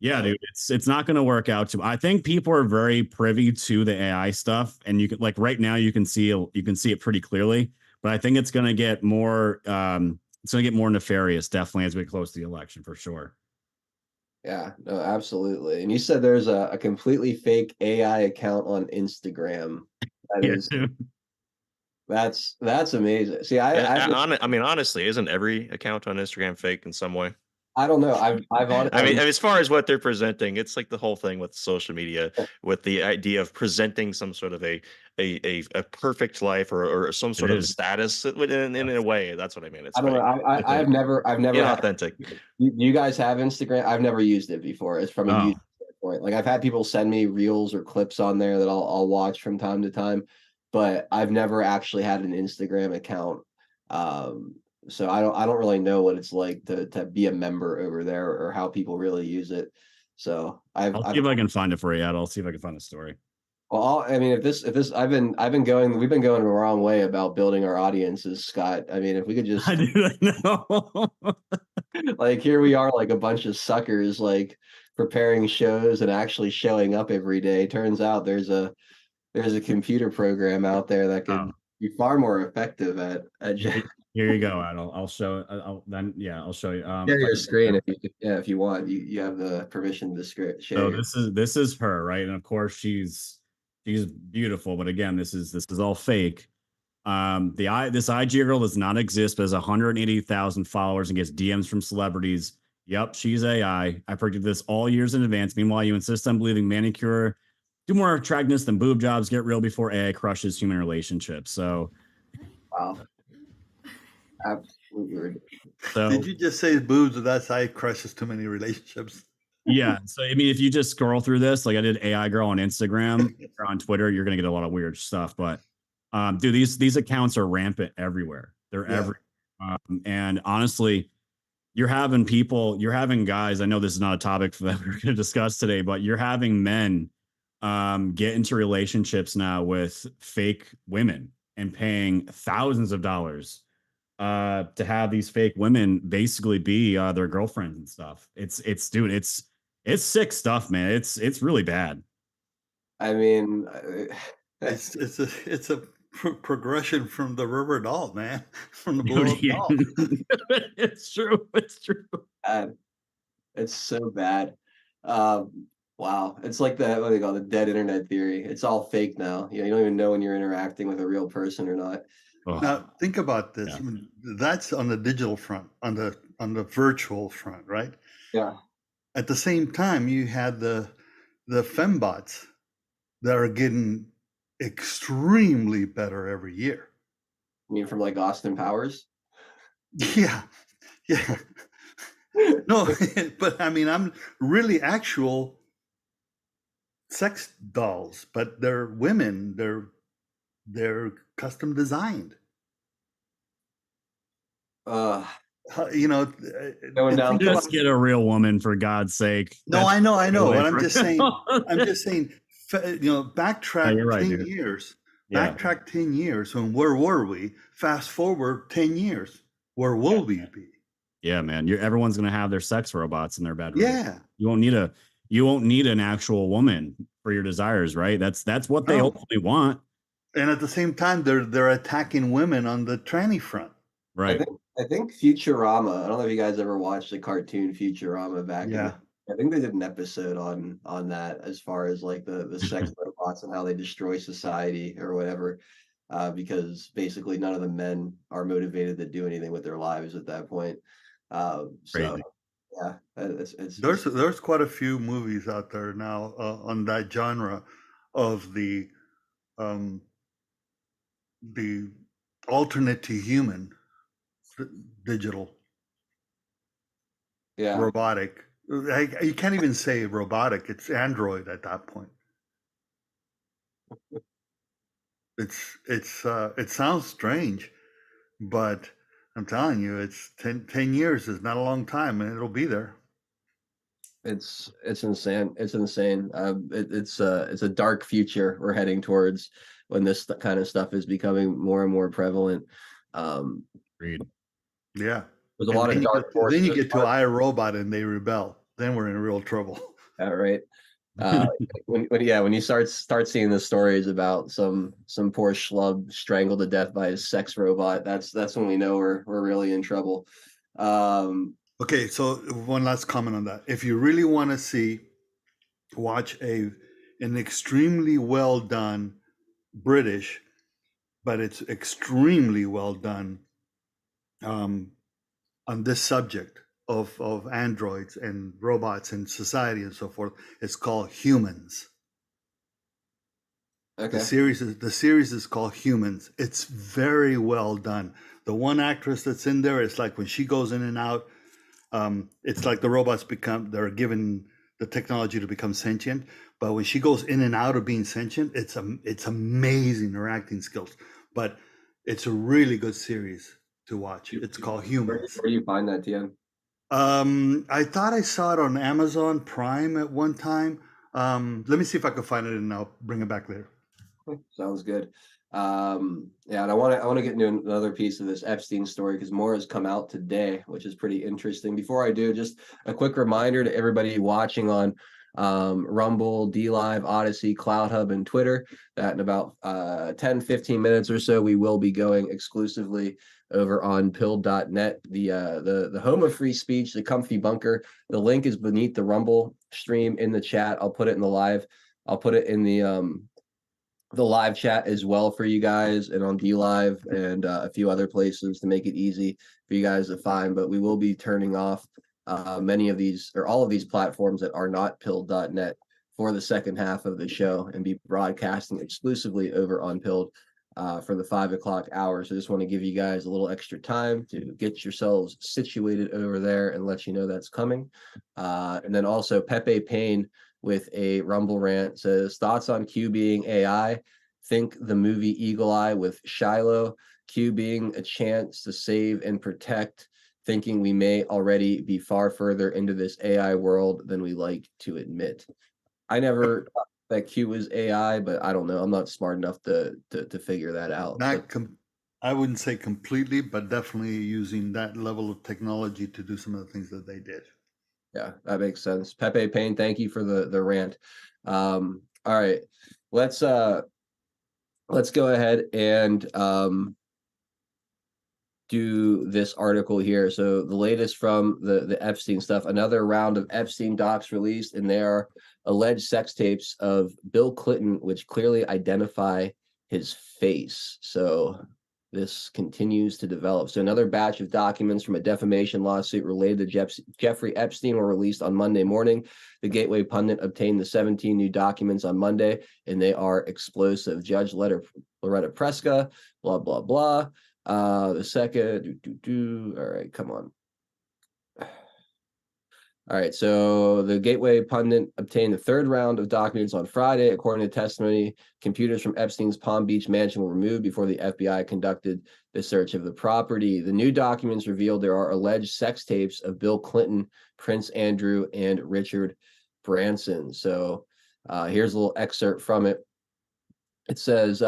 yeah, dude, it's not going to work out. I think people are very privy to the AI stuff. And you can, like, right now you can see it pretty clearly, but I think it's going to get more, nefarious, definitely, as we get close to the election, for sure. Yeah, no, absolutely. And you said there's a completely fake AI account on Instagram. That's amazing. See, I mean, honestly, isn't every account on Instagram fake in some way? I don't know. I mean, as far as what they're presenting, it's like the whole thing with social media, with the idea of presenting some sort of a perfect life or some sort of status in a way. That's what I mean. It's I don't know. I've never inauthentic. You guys have Instagram? I've never used it before. It's from a user standpoint. Like I've had people send me reels or clips on there that I'll watch from time to time, but I've never actually had an Instagram account. So I don't really know what it's like to be a member over there or how people really use it. So I'll see if I can find it for you. I'll see if I can find a story. Well, I mean, we've been going the wrong way about building our audiences, Scott. I mean, if we could just, I know. like, here we are, like a bunch of suckers, like preparing shows and actually showing up every day. Turns out there's a computer program out there that could be far more effective at. Here you go, Ad. I'll show. I'll show you. Share your screen if you want. You have the permission to share. So this is her, right? And of course she's beautiful, but again, this is all fake. This IG girl does not exist, but has 180,000 followers and gets DMs from celebrities. Yep, she's AI. I predicted this all years in advance. Meanwhile, you insist on believing manicure do more attractiveness than boob jobs. Get real before AI crushes human relationships. So, wow. Absolutely. So, did you just say boobs? That's how it crushes too many relationships. Yeah. So I mean, if you just scroll through this, like I did AI girl on Instagram or on Twitter, you're gonna get a lot of weird stuff. But dude, these accounts are rampant everywhere. They're everywhere. And honestly, you're having guys. I know this is not a topic that we're gonna discuss today, but you're having men get into relationships now with fake women and paying thousands of dollars to have these fake women basically be their girlfriends and stuff. It's sick stuff, man. It's really bad. I mean, it's a progression from the rubber doll, man. From the blow up doll. It's true. It's true. It's so bad. Wow. It's like what they call the dead internet theory. It's all fake now. You don't even know when you're interacting with a real person or not. Now think about this. Yeah. I mean, that's on the digital front, on the virtual front, right? Yeah. At the same time, you had the fembots that are getting extremely better every year. You mean from like Austin Powers? Yeah. No, but I mean, I'm really actual sex dolls, but they're women. They're custom designed. Just get a real woman, for God's sake. No, I know. But I'm just saying, backtrack 10 years. Backtrack 10 years. And where were we? Fast forward 10 years. Where will we be? Yeah, man. Everyone's gonna have their sex robots in their bedroom. Yeah. You won't need an actual woman for your desires, right? That's what they No. hopefully want. And at the same time, they're attacking women on the tranny front. Right. I think Futurama. I don't know if you guys ever watched the cartoon Futurama back in Yeah. I think they did an episode on that as far as like the sex robots and how they destroy society or whatever. Because basically none of the men are motivated to do anything with their lives at that point. So Crazy. yeah, it's There's quite a few movies out there now on that genre of the alternate to human digital yeah. robotic. You can't even say robotic. It's android at that point. It sounds strange, but I'm telling you, it's 10 years is not a long time, and it'll be there. It's insane. It's insane. It's a dark future we're heading towards when this kind of stuff is becoming more and more prevalent. Agreed. Yeah. There's a lot of dark forces. Then you get to iRobot and they rebel. Then we're in real trouble. Yeah, right. When you start seeing the stories about some poor schlub strangled to death by his sex robot, that's when we know we're really in trouble. Okay, so one last comment on that. If you really want to watch an extremely well done British, but it's extremely well done on this subject of androids and robots and society and so forth. It's called Humans. Okay. The series is called Humans. It's very well done. The one actress that's in there, it's like when she goes in and out, it's like the robots they're given the technology to become sentient. But when she goes in and out of being sentient, it's amazing, her acting skills. But it's a really good series to watch. It's called Humans. Where do you find that, Tian? I thought I saw it on Amazon Prime at one time. Let me see if I can find it and I'll bring it back later. Sounds good. Yeah, and I want to get into another piece of this Epstein story because more has come out today, which is pretty interesting. Before I do, just a quick reminder to everybody watching on Rumble, DLive, Odyssey, Cloud Hub, and Twitter that in about 10-15 minutes or so we will be going exclusively over on pilled.net, the home of free speech, the comfy bunker. The link is beneath the Rumble stream in the chat. I'll put it in the live. I'll put it in the live chat as well for you guys and on DLive and a few other places to make it easy for you guys to find. But we will be turning off many of these or all of these platforms that are not pilled.net for the second half of the show and be broadcasting exclusively over on Pilled for the 5 o'clock hour. So just want to give you guys a little extra time to get yourselves situated over there and let you know that's coming. And then also Pepe Payne with a Rumble rant says, thoughts on Q being AI? Think the movie Eagle Eye with Shiloh. Q being a chance to save and protect, thinking we may already be far further into this AI world than we like to admit. I never thought that Q was AI, but I don't know. I'm not smart enough to figure that out. I wouldn't say completely, but definitely using that level of technology to do some of the things that they did. Yeah, that makes sense. Pepe Payne, thank you for the rant. All right, let's go ahead and do this article here. So the latest from the Epstein stuff, another round of Epstein docs released, and there are alleged sex tapes of Bill Clinton, which clearly identify his face. So this continues to develop. So another batch of documents from a defamation lawsuit related to Jeffrey Epstein were released on Monday morning. The Gateway Pundit obtained the 17 new documents on Monday, and they are explosive. Judge Loretta Preska, blah, blah, blah. The second, all right, come on. All right, so the Gateway Pundit obtained the third round of documents on Friday. According to testimony, computers from Epstein's Palm Beach mansion were removed before the FBI conducted the search of the property. The new documents revealed there are alleged sex tapes of Bill Clinton, Prince Andrew, and Richard Branson. So here's a little excerpt from it. It says,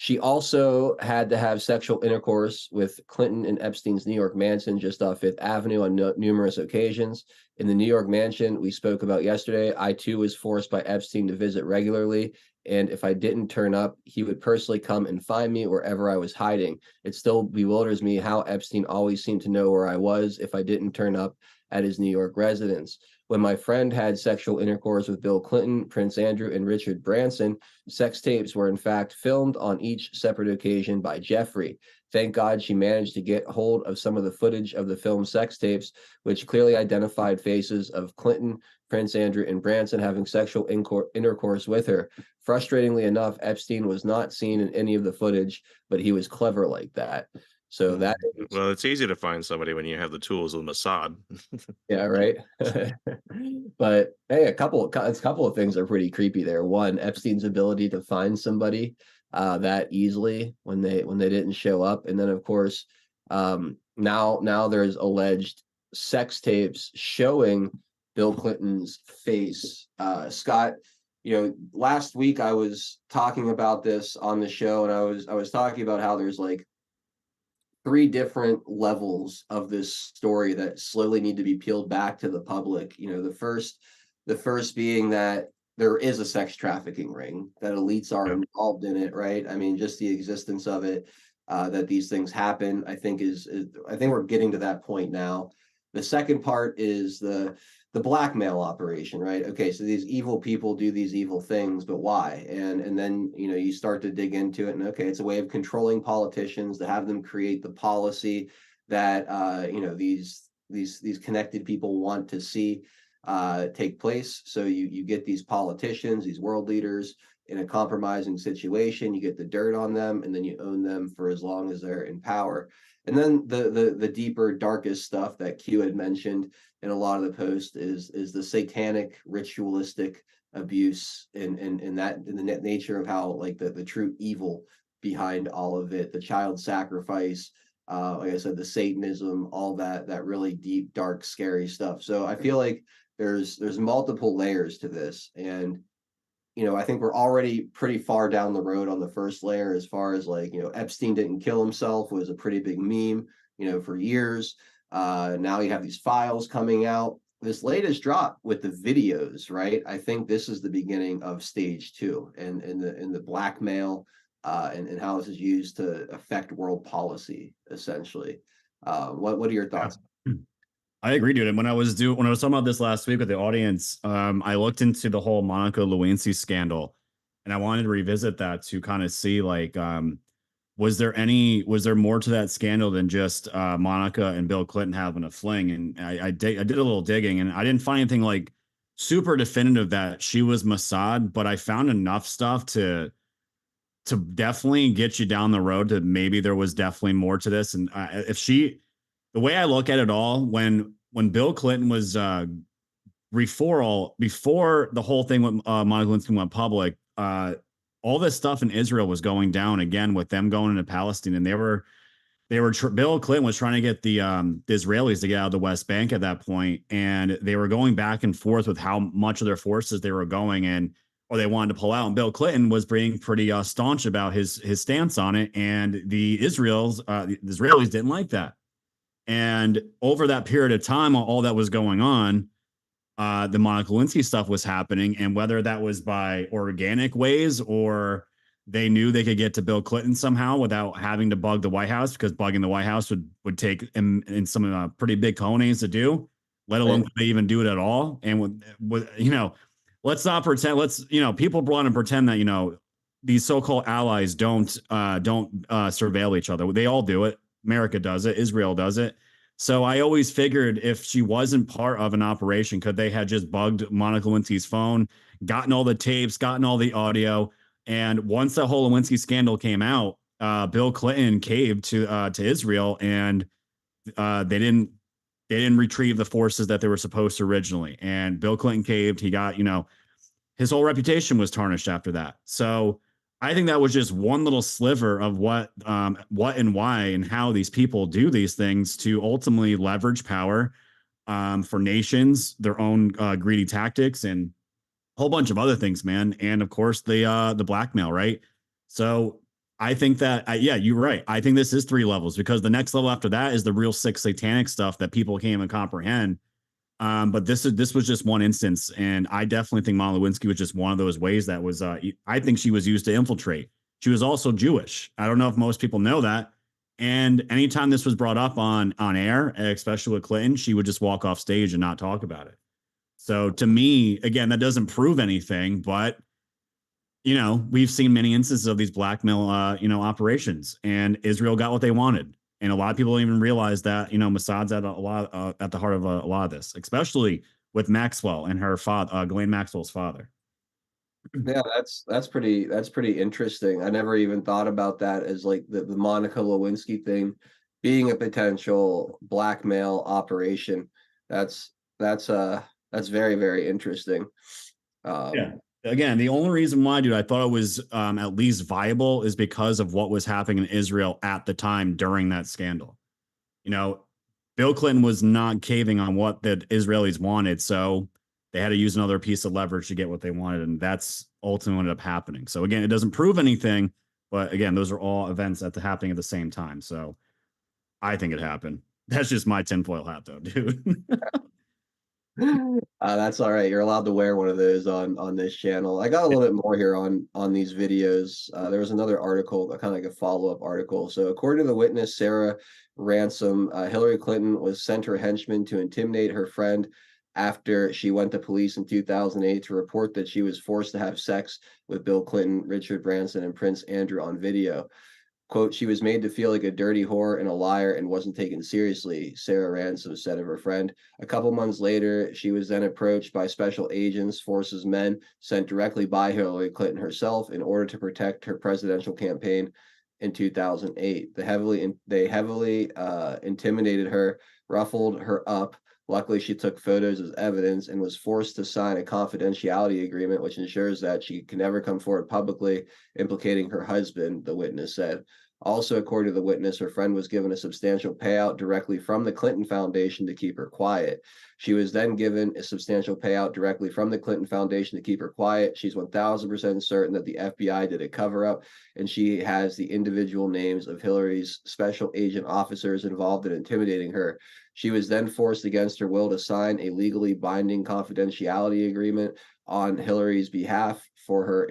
She also had to have sexual intercourse with Clinton in Epstein's New York mansion just off Fifth Avenue on numerous occasions. In the New York mansion we spoke about yesterday, I too was forced by Epstein to visit regularly. And if I didn't turn up, he would personally come and find me wherever I was hiding. It still bewilders me how Epstein always seemed to know where I was if I didn't turn up at his New York residence. When my friend had sexual intercourse with Bill Clinton, Prince Andrew, and Richard Branson, sex tapes were in fact filmed on each separate occasion by Jeffrey. Thank God she managed to get hold of some of the footage of the film sex tapes, which clearly identified faces of Clinton, Prince Andrew, and Branson having sexual intercourse with her. Frustratingly enough, Epstein was not seen in any of the footage, but he was clever like that. So that is, Well, it's easy to find somebody when you have the tools of Mossad. yeah, right. But hey, a couple of things are pretty creepy there. One, Epstein's ability to find somebody that easily when they didn't show up, and then of course, now there's alleged sex tapes showing Bill Clinton's face. Scott, last week I was talking about this on the show, and I was talking about how there's like three different levels of this story that slowly need to be peeled back to the public. The first being that there is a sex trafficking ring, that elites are involved in it, right? I mean, just the existence of it, that these things happen, I think I think we're getting to that point now. The second part is the blackmail operation, right? Okay, so these evil people do these evil things, but why? And then you start to dig into it, and okay, it's a way of controlling politicians to have them create the policy that these connected people want to see take place. So you get these politicians, these world leaders in a compromising situation, you get the dirt on them, and then you own them for as long as they're in power. And then the deeper, darkest stuff that Q had mentioned in a lot of the post is the satanic, ritualistic abuse and the nature of how like the true evil behind all of it, the child sacrifice, like I said, the Satanism, all that really deep, dark, scary stuff. So I feel like there's multiple layers to this, and I think we're already pretty far down the road on the first layer as far as like, Epstein didn't kill himself was a pretty big meme, for years. Now you have these files coming out. This latest drop with the videos, right? I think this is the beginning of stage two and the blackmail and how this is used to affect world policy, essentially. What are your thoughts? I agree, dude. And when I was talking about this last week with the audience, I looked into the whole Monica Lewinsky scandal, and I wanted to revisit that to kind of see like, was there more to that scandal than just Monica and Bill Clinton having a fling? And I did a little digging, and I didn't find anything like super definitive that she was Mossad, but I found enough stuff to definitely get you down the road to maybe there was definitely more to this. And the way I look at it all, when Bill Clinton was before the whole thing with Monica Lewinsky went public, all this stuff in Israel was going down again with them going into Palestine, and Bill Clinton was trying to get the Israelis to get out of the West Bank at that point, and they were going back and forth with how much of their forces they were going or they wanted to pull out. And Bill Clinton was being pretty staunch about his stance on it, and the Israelis didn't like that. And over that period of time, all that was going on, the Monica Lewinsky stuff was happening. And whether that was by organic ways or they knew they could get to Bill Clinton somehow without having to bug the White House, because bugging the White House would take in some pretty big cojones to do, let alone could they even do it at all. And let's not pretend. People want to pretend that these so-called allies don't surveil each other. They all do it. America does it. Israel does it. So I always figured if she wasn't part of an operation, could they have just bugged Monica Lewinsky's phone, gotten all the tapes, gotten all the audio? And once the whole Lewinsky scandal came out, Bill Clinton caved to Israel, and they didn't retrieve the forces that they were supposed to originally. And Bill Clinton caved. He got, his whole reputation was tarnished after that. So I think that was just one little sliver of what and why and how these people do these things to ultimately leverage power for nations, their own greedy tactics, and a whole bunch of other things, man. And of course, the blackmail, right? So I think that, yeah, you're right. I think this is 3 levels, because the next level after that is the real sick satanic stuff that people can't even comprehend. But this was just one instance, and I definitely think Monica Lewinsky was just one of those ways that was. I think she was used to infiltrate. She was also Jewish. I don't know if most people know that. And anytime this was brought up on air, especially with Clinton, she would just walk off stage and not talk about it. So to me, again, that doesn't prove anything, but we've seen many instances of these blackmail, operations, and Israel got what they wanted. And a lot of people don't even realize that, Mossad's at a lot, at the heart of a lot of this, especially with Maxwell and her father, Ghislaine Maxwell's father. Yeah, that's pretty interesting. I never even thought about that as like the Monica Lewinsky thing being a potential blackmail operation. That's that's very, very interesting. Yeah. Um, Again, the only reason why, dude, I thought it was at least viable is because of what was happening in Israel at the time during that scandal. You know, Bill Clinton was not caving on what the Israelis wanted, so they had to use another piece of leverage to get what they wanted, and that's ultimately what ended up happening. So again, it doesn't prove anything, but again, those are all events happening at the same time. So I think it happened. That's just my tinfoil hat, though, dude. That's all right. You're allowed to wear one of those on this channel. I got a little bit more here on these videos. There was another article, kind of like a follow-up article. So according to the witness, Sarah Ransom, Hillary Clinton was sent her henchman to intimidate her friend after she went to police in 2008 to report that she was forced to have sex with Bill Clinton, Richard Branson, and Prince Andrew on video. Quote, she was made to feel like a dirty whore and a liar and wasn't taken seriously, Sarah Ransom said of her friend. A couple months later, she was then approached by special agents, forces men sent directly by Hillary Clinton herself in order to protect her presidential campaign in 2008. They heavily intimidated her, ruffled her up. Luckily, she took photos as evidence and was forced to sign a confidentiality agreement, which ensures that she can never come forward publicly implicating her husband, the witness said. Also, according to the witness, her friend was given a substantial payout directly from the Clinton Foundation to keep her quiet. She was then given a substantial payout directly from the Clinton Foundation to keep her quiet. She's 1000% certain that the FBI did a cover up, and she has the individual names of Hillary's special agent officers involved in intimidating her. She was then forced against her will to sign a legally binding confidentiality agreement on Hillary's behalf for her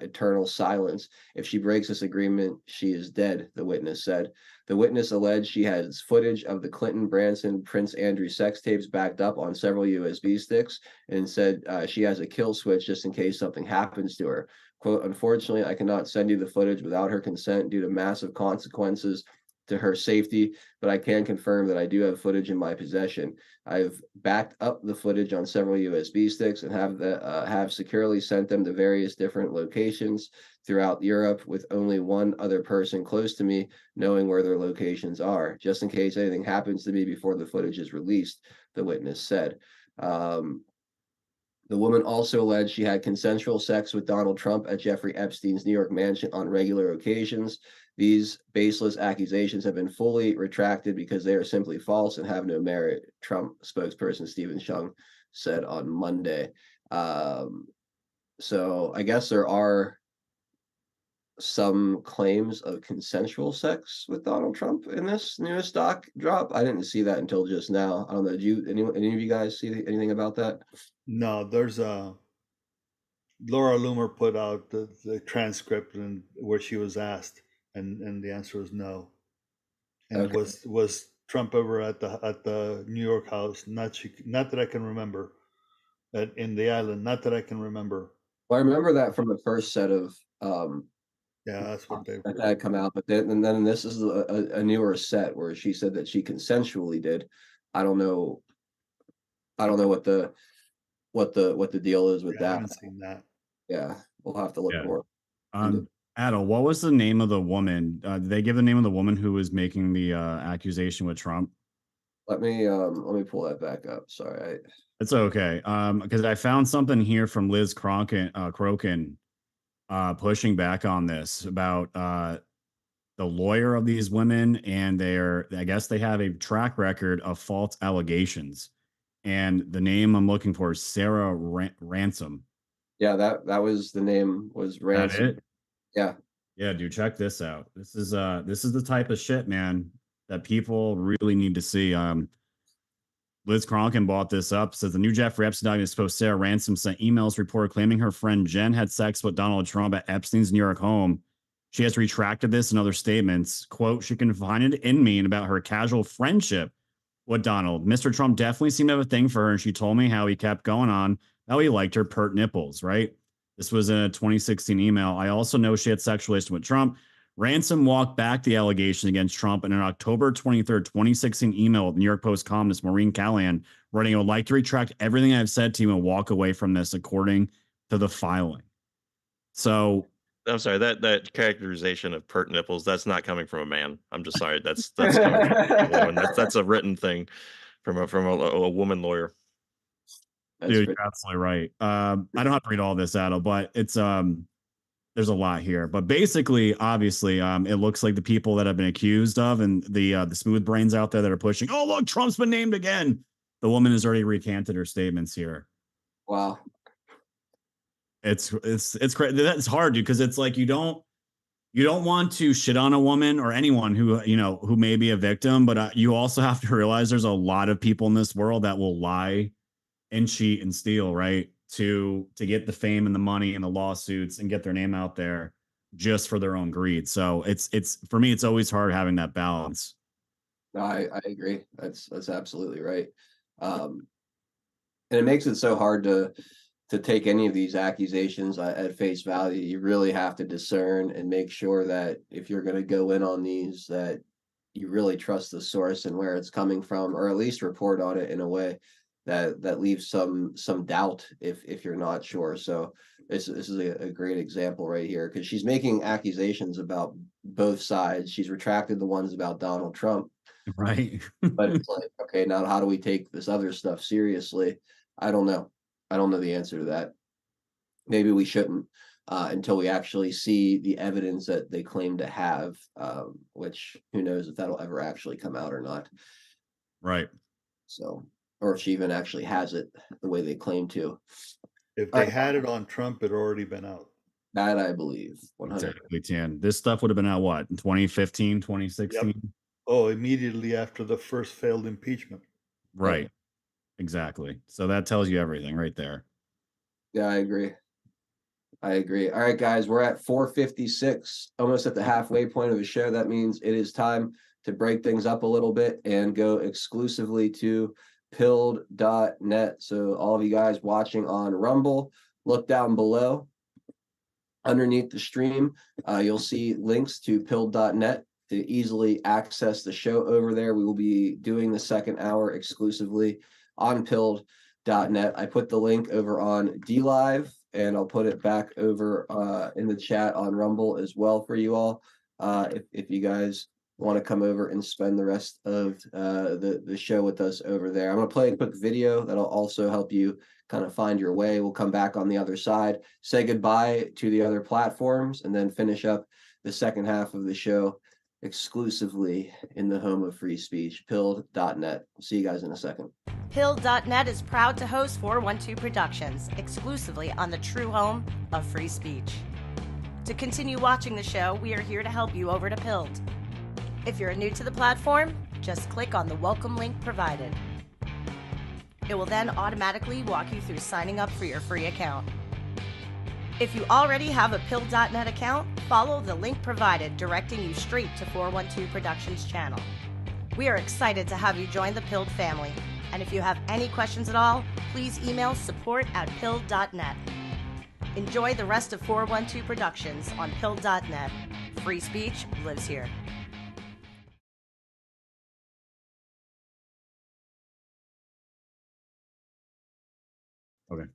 eternal silence. If she breaks this agreement, she is dead, the witness said. The witness alleged she has footage of the Clinton, Branson, Prince Andrew sex tapes backed up on several USB sticks and said she has a kill switch just in case something happens to her. Quote, unfortunately, I cannot send you the footage without her consent due to massive consequences to her safety, but I can confirm that I do have footage in my possession. I've backed up the footage on several USB sticks and have securely sent them to various different locations throughout Europe with only one other person close to me knowing where their locations are, just in case anything happens to me before the footage is released, the witness said. The woman also alleged she had consensual sex with Donald Trump at Jeffrey Epstein's New York mansion on regular occasions. These baseless accusations have been fully retracted because they are simply false and have no merit, Trump spokesperson Stephen Chung said on Monday. So I guess there are some claims of consensual sex with Donald Trump in this newest doc drop. I didn't see that until just now. I don't know. Did you, any of you guys see anything about that? No, there's Laura Loomer put out the transcript and where she was asked, and the answer was no. And Okay. was Trump ever at the New York house? Not that I can remember. In the island, not that I can remember. Well, I remember that from the first set of Yeah, that's what they that had come out, but then this is a newer set where she said that she consensually did. I don't know. I don't know what the deal is with I that. haven't seen that. Yeah, we'll have to look Yeah. more into it. Adel, what was the name of the woman? Did they give the name of the woman who was making the accusation with Trump? Let me pull that back up. Sorry. It's okay. Because I found something here from Liz Crokin, pushing back on this about the lawyer of these women, and I guess they have a track record of false allegations. And the name I'm looking for is Sarah Ransom. Yeah, that was the name was That Ransom. it? Yeah. Yeah, dude, check this out. This is the type of shit, man, that people really need to see. Liz Cronkin bought this up. Says the new Jeffrey Epstein document is supposed Sarah Ransom sent emails report claiming her friend Jen had sex with Donald Trump at Epstein's New York home. She has retracted this in other statements. Quote, she confided in me and about her casual friendship with Donald. Mr. Trump definitely seemed to have a thing for her, and she told me how he kept going on, how he liked her pert nipples, right? This was in a 2016 email. I also know she had sexual relations with Trump. Ransom walked back the allegation against Trump in an October 23rd, 2016 email with New York Post columnist Maureen Callahan, writing, I would like to retract everything I've said to you and walk away from this, according to the filing. So I'm sorry, that characterization of pert nipples, that's not coming from a man. I'm just sorry. That's coming from a woman. That's a written thing from a woman lawyer. dude, you're absolutely right. I don't have to read all this, Adel, but it's there's a lot here. But basically, obviously, it looks like the people that have been accused of and the smooth brains out there that are pushing, oh look, Trump's been named again. The woman has already recanted her statements here. Wow. It's crazy. That's hard, dude, because it's like you don't want to shit on a woman or anyone who who may be a victim, but you also have to realize there's a lot of people in this world that will lie and cheat and steal, right? To get the fame and the money and the lawsuits and get their name out there just for their own greed. So it's for me, it's always hard having that balance. No, I agree. That's absolutely right. And it makes it so hard to take any of these accusations at face value. You really have to discern and make sure that if you're going to go in on these, that you really trust the source and where it's coming from, or at least report on it in a way that leaves some doubt if you're not sure. So this is a great example right here, because she's making accusations about both sides. She's retracted the ones about Donald Trump, right? But it's like, okay, now how do we take this other stuff seriously? I don't know. I don't know the answer to that. Maybe we shouldn't until we actually see the evidence that they claim to have, which who knows if that'll ever actually come out or not. Right. So, or if she even actually has it the way they claim to. If they had it on Trump, it already been out. That I believe. 100%. Exactly, Tan. This stuff would have been out what, in 2015, 2016? Yep. Oh, immediately after the first failed impeachment. Right. Yep. Exactly. So that tells you everything right there. Yeah, I agree. All right, guys, we're at 4:56, almost at the halfway point of the show. That means it is time to break things up a little bit and go exclusively to pilled.net. So all of you guys watching on Rumble, look down below. Underneath the stream, you'll see links to pilled.net to easily access the show over there. We will be doing the second hour exclusively on pilled.net. I put the link over on DLive, and I'll put it back over in the chat on Rumble as well for you all. If you guys want to come over and spend the rest of the show with us over there. I'm going to play a quick video that'll also help you kind of find your way. We'll come back on the other side, say goodbye to the other platforms, and then finish up the second half of the show exclusively in the home of free speech, pilled.net. See you guys in a second. Pilled.net is proud to host 412 Productions, exclusively on the true home of free speech. To continue watching the show, we are here to help you over to Pilled. If you're new to the platform, just click on the welcome link provided. It will then automatically walk you through signing up for your free account. If you already have a Pilled.net account, follow the link provided directing you straight to 412 Productions channel. We are excited to have you join the Pilled family, and if you have any questions at all, please email support@pilled.net. Enjoy the rest of 412 Productions on Pilled.net. Free speech lives here. Okay.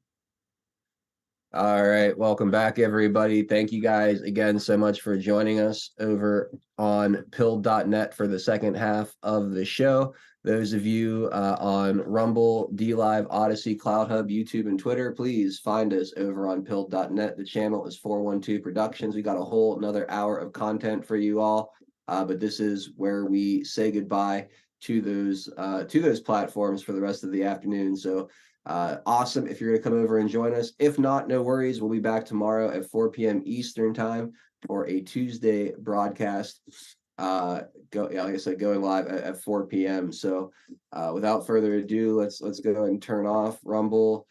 All right. Welcome back, everybody. Thank you guys again so much for joining us over on pilled.net for the second half of the show. Those of you on Rumble, DLive, Odyssey, Cloud Hub, YouTube, and Twitter, please find us over on pilled.net. The channel is 412 Productions. We got a whole another hour of content for you all, but this is where we say goodbye to those platforms for the rest of the afternoon. So awesome if you're going to come over and join us. If not, no worries. We'll be back tomorrow at 4 p.m. Eastern time for a Tuesday broadcast. Like I said, going live at 4 p.m. So without further ado, let's go ahead and turn off Rumble.